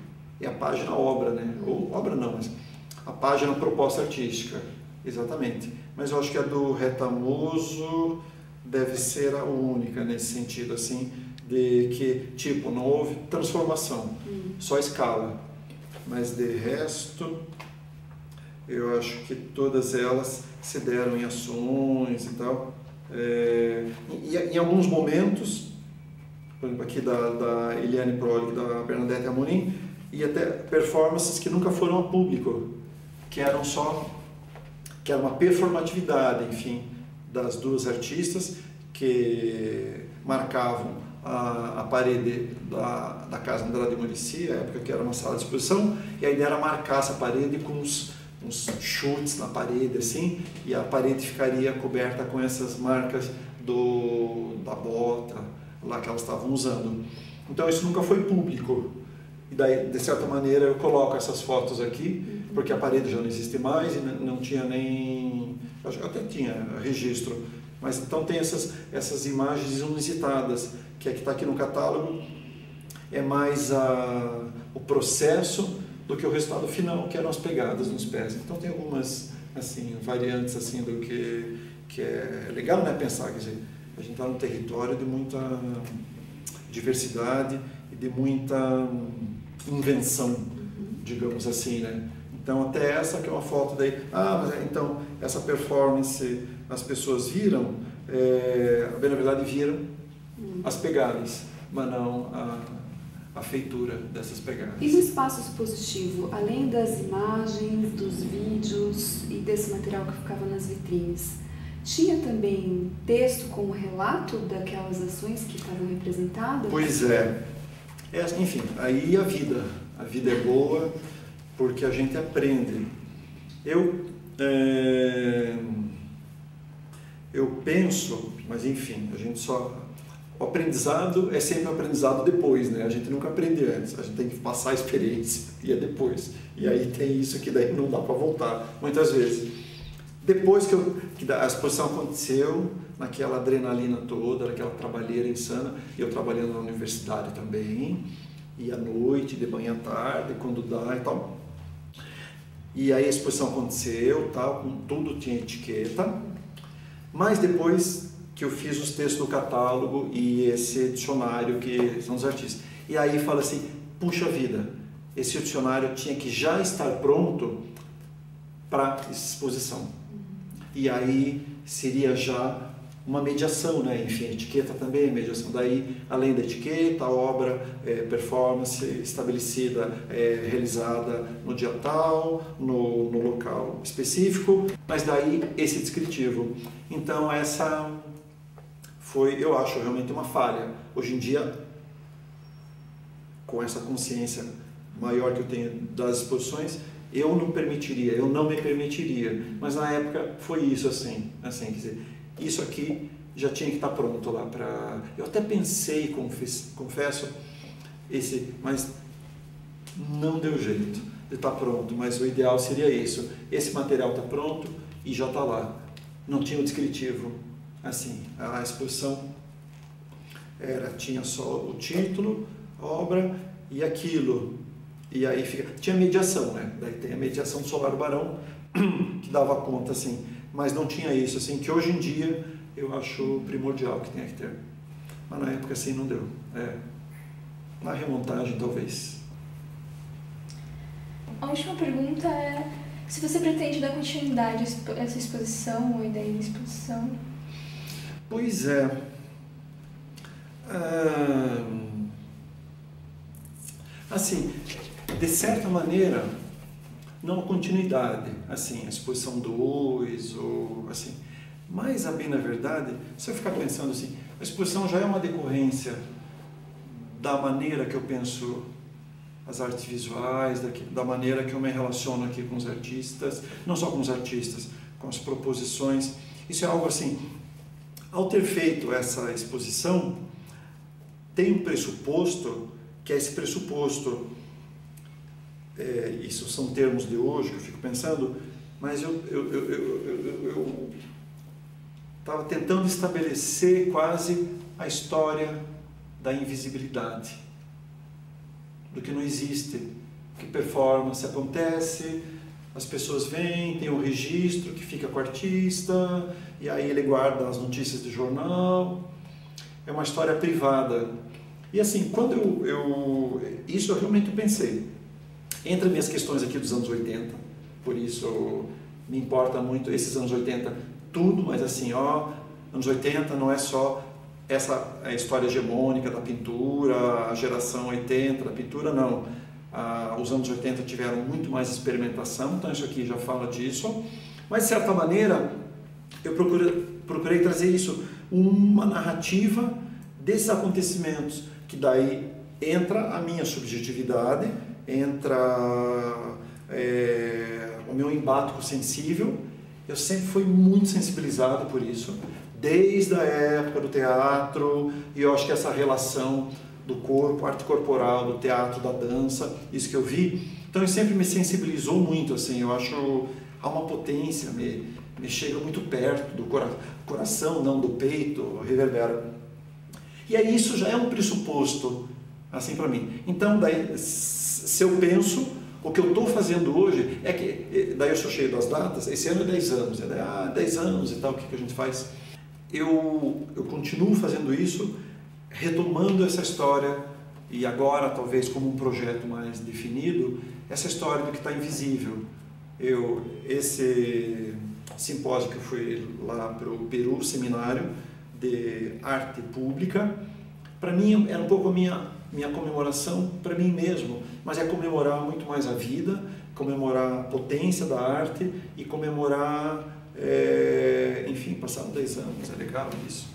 é a página obra, né? Ou obra não, mas a página proposta artística, exatamente. Mas eu acho que a do Retamoso deve ser a única nesse sentido, assim, de que, tipo, não houve transformação, só escala, mas de resto, eu acho que todas elas se deram em ações e tal, e em alguns momentos, por exemplo, aqui da Eliane Prolig, da Bernadette Amorim, e até performances que nunca foram a público, que era uma performatividade, enfim, das duas artistas que marcavam a parede da Casa Andrade de Muricy, a época que era uma sala de exposição, e a ideia era marcar essa parede com uns chutes na parede, assim, e a parede ficaria coberta com essas marcas da bota lá que elas estavam usando. Então isso nunca foi público. E daí, de certa maneira, eu coloco essas fotos aqui, porque a parede já não existe mais e não tinha nem... Acho que até tinha registro. Mas então tem essas imagens inusitadas, que está aqui no catálogo, é mais o processo do que o resultado final, que eram as pegadas nos pés. Então tem algumas assim, variantes assim, do que é legal, né, pensar, quer dizer, a gente está num território de muita diversidade e de muita invenção, digamos assim, né? Então até essa que é uma foto daí, mas então essa performance as pessoas viram, bem na verdade viram as pegadas, mas não a feitura dessas pegadas. E no espaço expositivo, além das imagens, dos vídeos e desse material que ficava nas vitrines, tinha também texto com o relato daquelas ações que estavam representadas? Pois é. Enfim, aí a vida é boa porque a gente aprende. Eu penso, mas enfim, o aprendizado é sempre aprendizado depois, né? A gente nunca aprende antes, a gente tem que passar a experiência e é depois. E aí tem isso que daí não dá para voltar, muitas vezes. Depois que a exposição aconteceu, naquela adrenalina toda, naquela trabalheira insana, e eu trabalhando na universidade também, e à noite, de manhã à tarde, quando dá e tal. E aí a exposição aconteceu, tal, com tudo tinha etiqueta, mas depois que eu fiz os textos do catálogo e esse dicionário que são os artistas. E aí fala assim, puxa vida, esse dicionário tinha que já estar pronto para exposição. E aí seria já uma mediação, né? Enfim, a etiqueta também é mediação. Daí, além da etiqueta, a obra, performance estabelecida, realizada no dia tal, no local específico, mas daí esse descritivo. Então essa foi, eu acho, realmente uma falha. Hoje em dia, com essa consciência maior que eu tenho das exposições, eu não me permitiria, mas na época foi isso assim, quer dizer, isso aqui já tinha que estar pronto lá para... Eu até pensei, confesso, mas não deu jeito de estar pronto, mas o ideal seria isso. Esse material está pronto e já está lá. Não tinha o descritivo. Assim, a exposição tinha só o título, a obra e aquilo. E aí tinha mediação, né? Daí tem a mediação do Solar Barão, que dava conta, assim, mas não tinha isso, assim, que hoje em dia eu acho primordial que tenha que ter. Mas na época, assim, não deu. Na remontagem, talvez. A última pergunta é se você pretende dar continuidade a essa exposição ou ideia da exposição. Pois é. Assim, de certa maneira, não continuidade, assim, a exposição 2, ou assim. Mas, a bem na verdade, se eu ficar pensando assim, a exposição já é uma decorrência da maneira que eu penso as artes visuais, da maneira que eu me relaciono aqui com os artistas, não só com os artistas, com as proposições. Isso é algo assim, ao ter feito essa exposição, tem um pressuposto, que é esse pressuposto, isso são termos de hoje que eu fico pensando, mas eu estava tentando estabelecer quase a história da invisibilidade, do que não existe, que performance acontece, as pessoas vêm, tem um registro que fica com o artista, e aí ele guarda as notícias do jornal, é uma história privada. E assim, quando isso eu realmente pensei, entre as minhas questões aqui dos anos 80, por isso me importa muito esses anos 80, tudo, mas assim, anos 80 não é só essa a história hegemônica da pintura, a geração 80 da pintura, não. Os anos 80 tiveram muito mais experimentação, então isso aqui já fala disso. Mas, de certa maneira, eu procurei trazer isso, uma narrativa desses acontecimentos, que daí entra a minha subjetividade, entra o meu embate sensível. Eu sempre fui muito sensibilizado por isso, desde a época do teatro, e eu acho que essa relação do corpo, arte corporal, do teatro, da dança, isso que eu vi, então isso sempre me sensibilizou muito, assim, eu acho há uma potência, me chega muito perto do coração, não do peito, reverbera. E aí isso já é um pressuposto, assim, para mim. Então, daí, se eu penso, o que eu estou fazendo hoje é que, daí eu sou cheio das datas, esse ano é 10 anos, 10 anos e tal, o que a gente faz? Eu continuo fazendo isso, retomando essa história, e agora talvez como um projeto mais definido, essa história do que está invisível. Esse simpósio que eu fui lá para o Peru, seminário de arte pública, para mim era um pouco a minha comemoração para mim mesmo, mas é comemorar muito mais a vida, comemorar a potência da arte e comemorar, enfim, passaram 10 anos, é legal isso.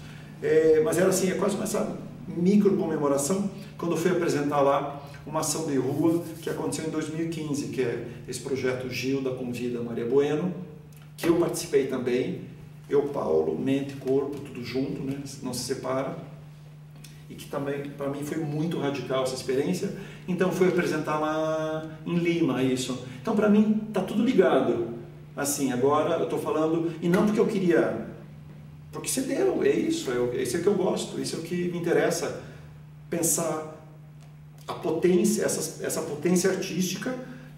Mas era assim, é quase uma essa micro comemoração, quando eu fui apresentar lá uma ação de rua que aconteceu em 2015, que é esse projeto Gilda Convida Maria Bueno, que eu participei também, eu, Paulo, mente, corpo, tudo junto, né? Não se separa, e que também para mim foi muito radical essa experiência. Então fui apresentar lá em Lima isso. Então para mim tá tudo ligado. Assim, agora eu estou falando, e não porque eu queria, porque você deu, isso é que eu gosto, isso é o que me interessa, pensar a potência, essa potência artística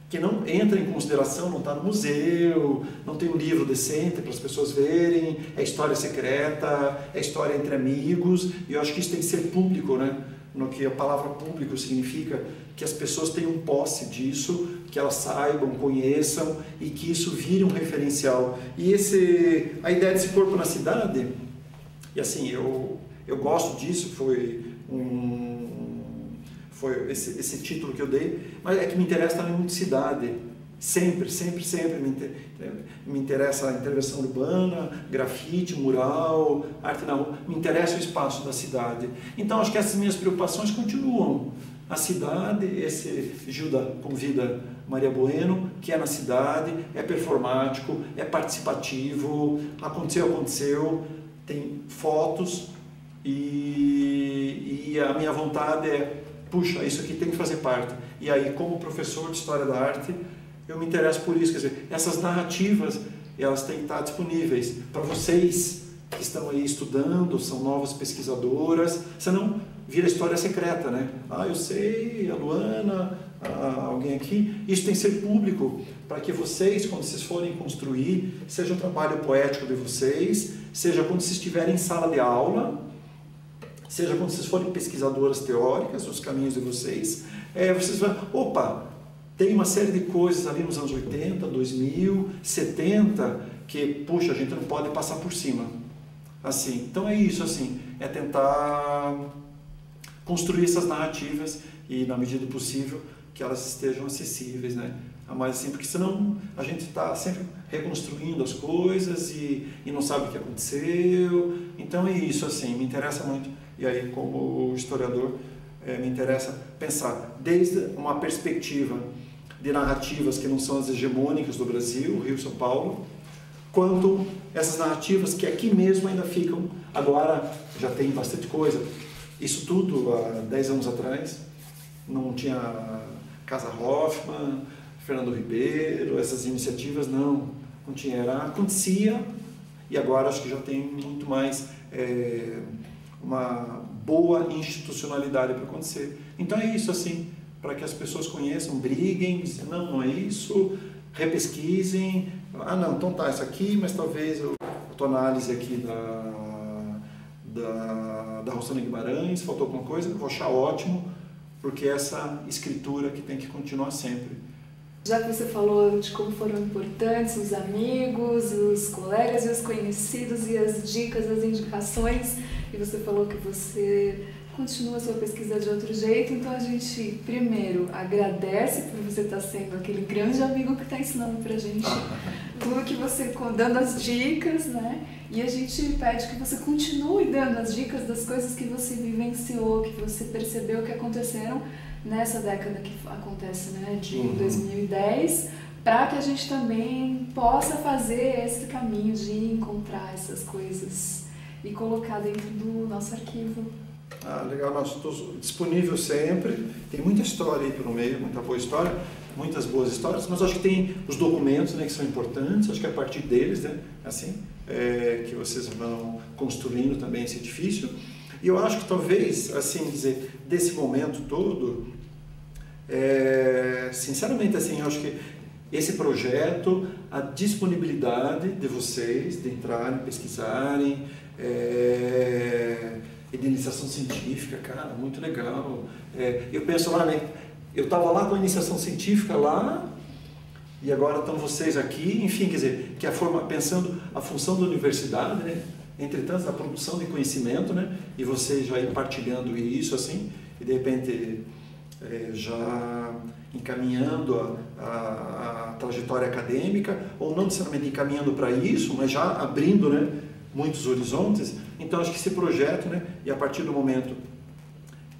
que não entra em consideração, não está no museu, não tem um livro decente para as pessoas verem, é história secreta, é história entre amigos, e eu acho que isso tem que ser público, né? No que a palavra público significa, que as pessoas tenham posse disso, que elas saibam, conheçam, e que isso vire um referencial. E a ideia desse corpo na cidade, e assim, eu gosto disso, foi esse título que eu dei, mas é que me interessa também muito cidade, sempre me interessa a intervenção urbana, grafite, mural, arte na rua, me interessa o espaço da cidade. Então acho que essas minhas preocupações continuam. A cidade, esse Gilda Convida Maria Bueno, que é na cidade, é performático, é participativo, aconteceu, tem fotos, e a minha vontade é puxa, isso aqui tem que fazer parte. E aí, como professor de História da Arte, eu me interesso por isso. Quer dizer, essas narrativas, elas têm que estar disponíveis para vocês que estão aí estudando, são novas pesquisadoras, senão vira história secreta, né? Ah, eu sei, a Luana, alguém aqui. Isso tem que ser público, para que vocês, quando vocês forem construir, seja o trabalho poético de vocês, seja quando vocês estiverem em sala de aula, seja quando vocês forem pesquisadoras teóricas, os caminhos de vocês, vocês vão, opa, tem uma série de coisas ali nos anos 80, 2000, 70, que, puxa, a gente não pode passar por cima. Assim, então é isso, assim, é tentar construir essas narrativas e, na medida do possível, que elas estejam acessíveis, né? Mas assim, porque senão a gente está sempre reconstruindo as coisas e não sabe o que aconteceu. Então é isso, assim, me interessa muito. E aí, como historiador, me interessa pensar desde uma perspectiva de narrativas que não são as hegemônicas do Brasil, Rio, São Paulo, quanto essas narrativas que aqui mesmo ainda ficam. Agora já tem bastante coisa. Isso tudo há 10 anos atrás, não tinha Casa Hoffmann, Fernando Ribeiro, essas iniciativas não tinha, acontecia, e agora acho que já tem muito mais uma boa institucionalidade para acontecer. Então é isso, assim, para que as pessoas conheçam, briguem, dizem, não é isso, repesquisem, não, então tá, isso aqui, mas talvez a tua análise aqui da Rosana Guimarães, faltou alguma coisa, eu vou achar ótimo, porque essa escritura que tem que continuar sempre. Já que você falou de como foram importantes os amigos, os colegas e os conhecidos e as dicas, as indicações, e você falou que você continua a sua pesquisa de outro jeito, então a gente primeiro agradece por você estar sendo aquele grande amigo que está ensinando pra gente tudo que você, dando as dicas, né? E a gente pede que você continue dando as dicas das coisas que você vivenciou, que você percebeu que aconteceram nessa década que acontece, né, de 2010, para que a gente também possa fazer esse caminho de encontrar essas coisas e colocar dentro do nosso arquivo. Legal, nós estou disponível sempre, tem muita história aí pelo meio, muita boa história, muitas boas histórias, mas acho que tem os documentos, né, que são importantes, acho que é a partir deles, né, assim, que vocês vão construindo também esse edifício. E eu acho que talvez, assim dizer, desse momento todo, sinceramente, assim, eu acho que esse projeto, a disponibilidade de vocês de entrarem, pesquisarem, iniciação científica, cara, muito legal. Eu penso lá, né, eu estava lá com a iniciação científica lá, e agora estão vocês aqui, enfim, quer dizer, que pensando a função da universidade, né, entretanto, a produção de conhecimento, né, e vocês já ir partilhando isso, assim, e de repente já encaminhando a trajetória acadêmica, ou não necessariamente encaminhando para isso, mas já abrindo, né, muitos horizontes. Então acho que esse projeto, né, e a partir do momento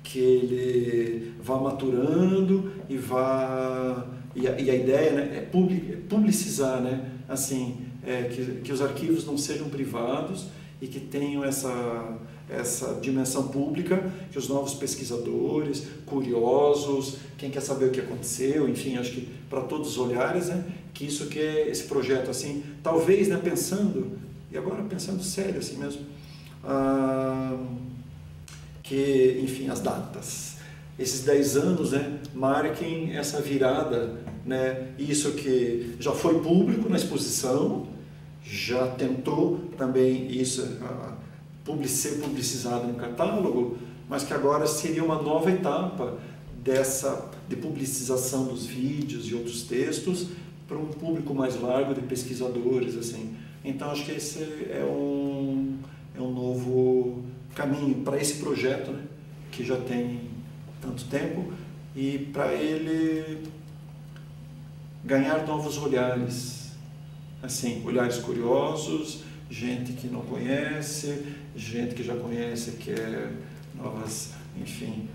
que ele vá maturando e a ideia, né, é publicizar, né, assim, que os arquivos não sejam privados e que tenham essa dimensão pública, que os novos pesquisadores, curiosos, quem quer saber o que aconteceu, enfim, acho que para todos os olhares, né, que isso que é esse projeto, assim, talvez, né, pensando, e agora pensando sério assim mesmo, que, enfim, as datas, esses 10 anos, né, marquem essa virada, né, isso que já foi público na exposição, já tentou também isso ser publicizado no catálogo, mas que agora seria uma nova etapa de publicização dos vídeos e outros textos para um público mais largo de pesquisadores, assim. Então acho que esse é um novo caminho para esse projeto, né, que já tem tanto tempo, e para ele ganhar novos olhares, assim, olhares curiosos, gente que não conhece, gente que já conhece, quer novas, enfim,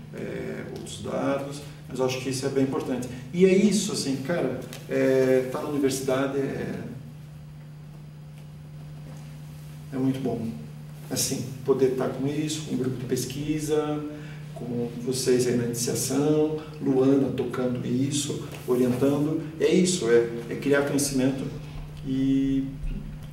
outros dados, mas eu acho que isso é bem importante. E é isso, assim, cara, estar na universidade é muito bom. Assim, poder estar com isso, com um grupo de pesquisa, com vocês aí na iniciação, Luana tocando isso, orientando. É isso, é criar conhecimento e,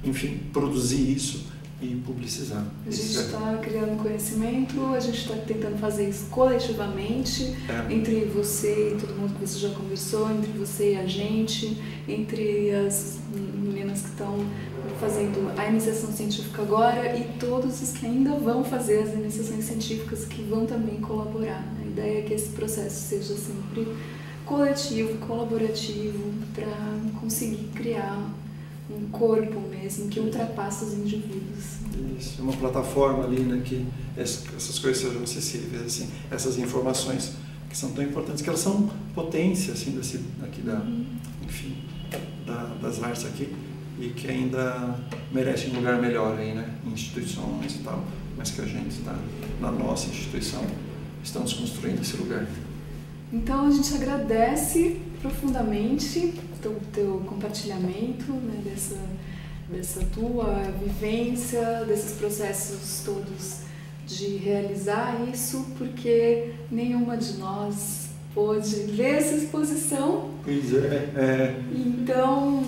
enfim, produzir isso e publicizar. A gente está criando conhecimento, a gente está tentando fazer isso coletivamente, entre você e todo mundo que você já conversou, entre você e a gente, entre as meninas que estão fazendo a iniciação científica agora e todos os que ainda vão fazer as iniciações científicas, que vão também colaborar. A ideia é que esse processo seja sempre coletivo, colaborativo, para conseguir criar um corpo mesmo que ultrapassa os indivíduos. Isso, é uma plataforma ali, né, que essas coisas sejam acessíveis, assim, essas informações que são tão importantes, que elas são potência, assim, aqui enfim, das artes aqui, e que ainda merecem um lugar melhor aí, né, em instituições e tal, mas que a gente está, na nossa instituição, estamos construindo esse lugar. Então a gente agradece profundamente o teu compartilhamento, né, dessa tua vivência, desses processos todos de realizar isso, porque nenhuma de nós pôde ver essa exposição. Pois é. Então,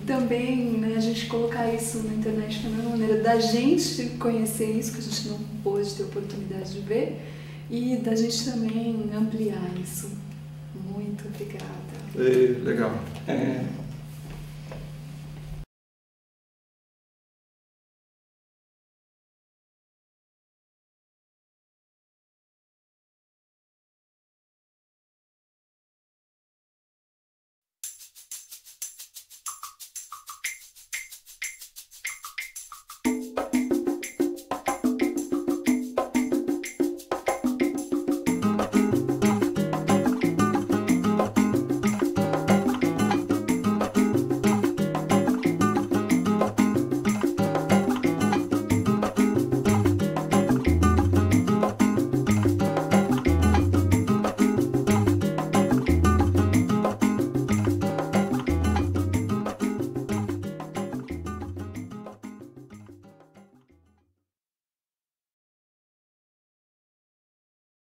também, né, a gente colocar isso na internet também é uma maneira da gente conhecer isso, que a gente não pôde ter oportunidade de ver, e da gente também ampliar isso. Muito obrigada. Legal.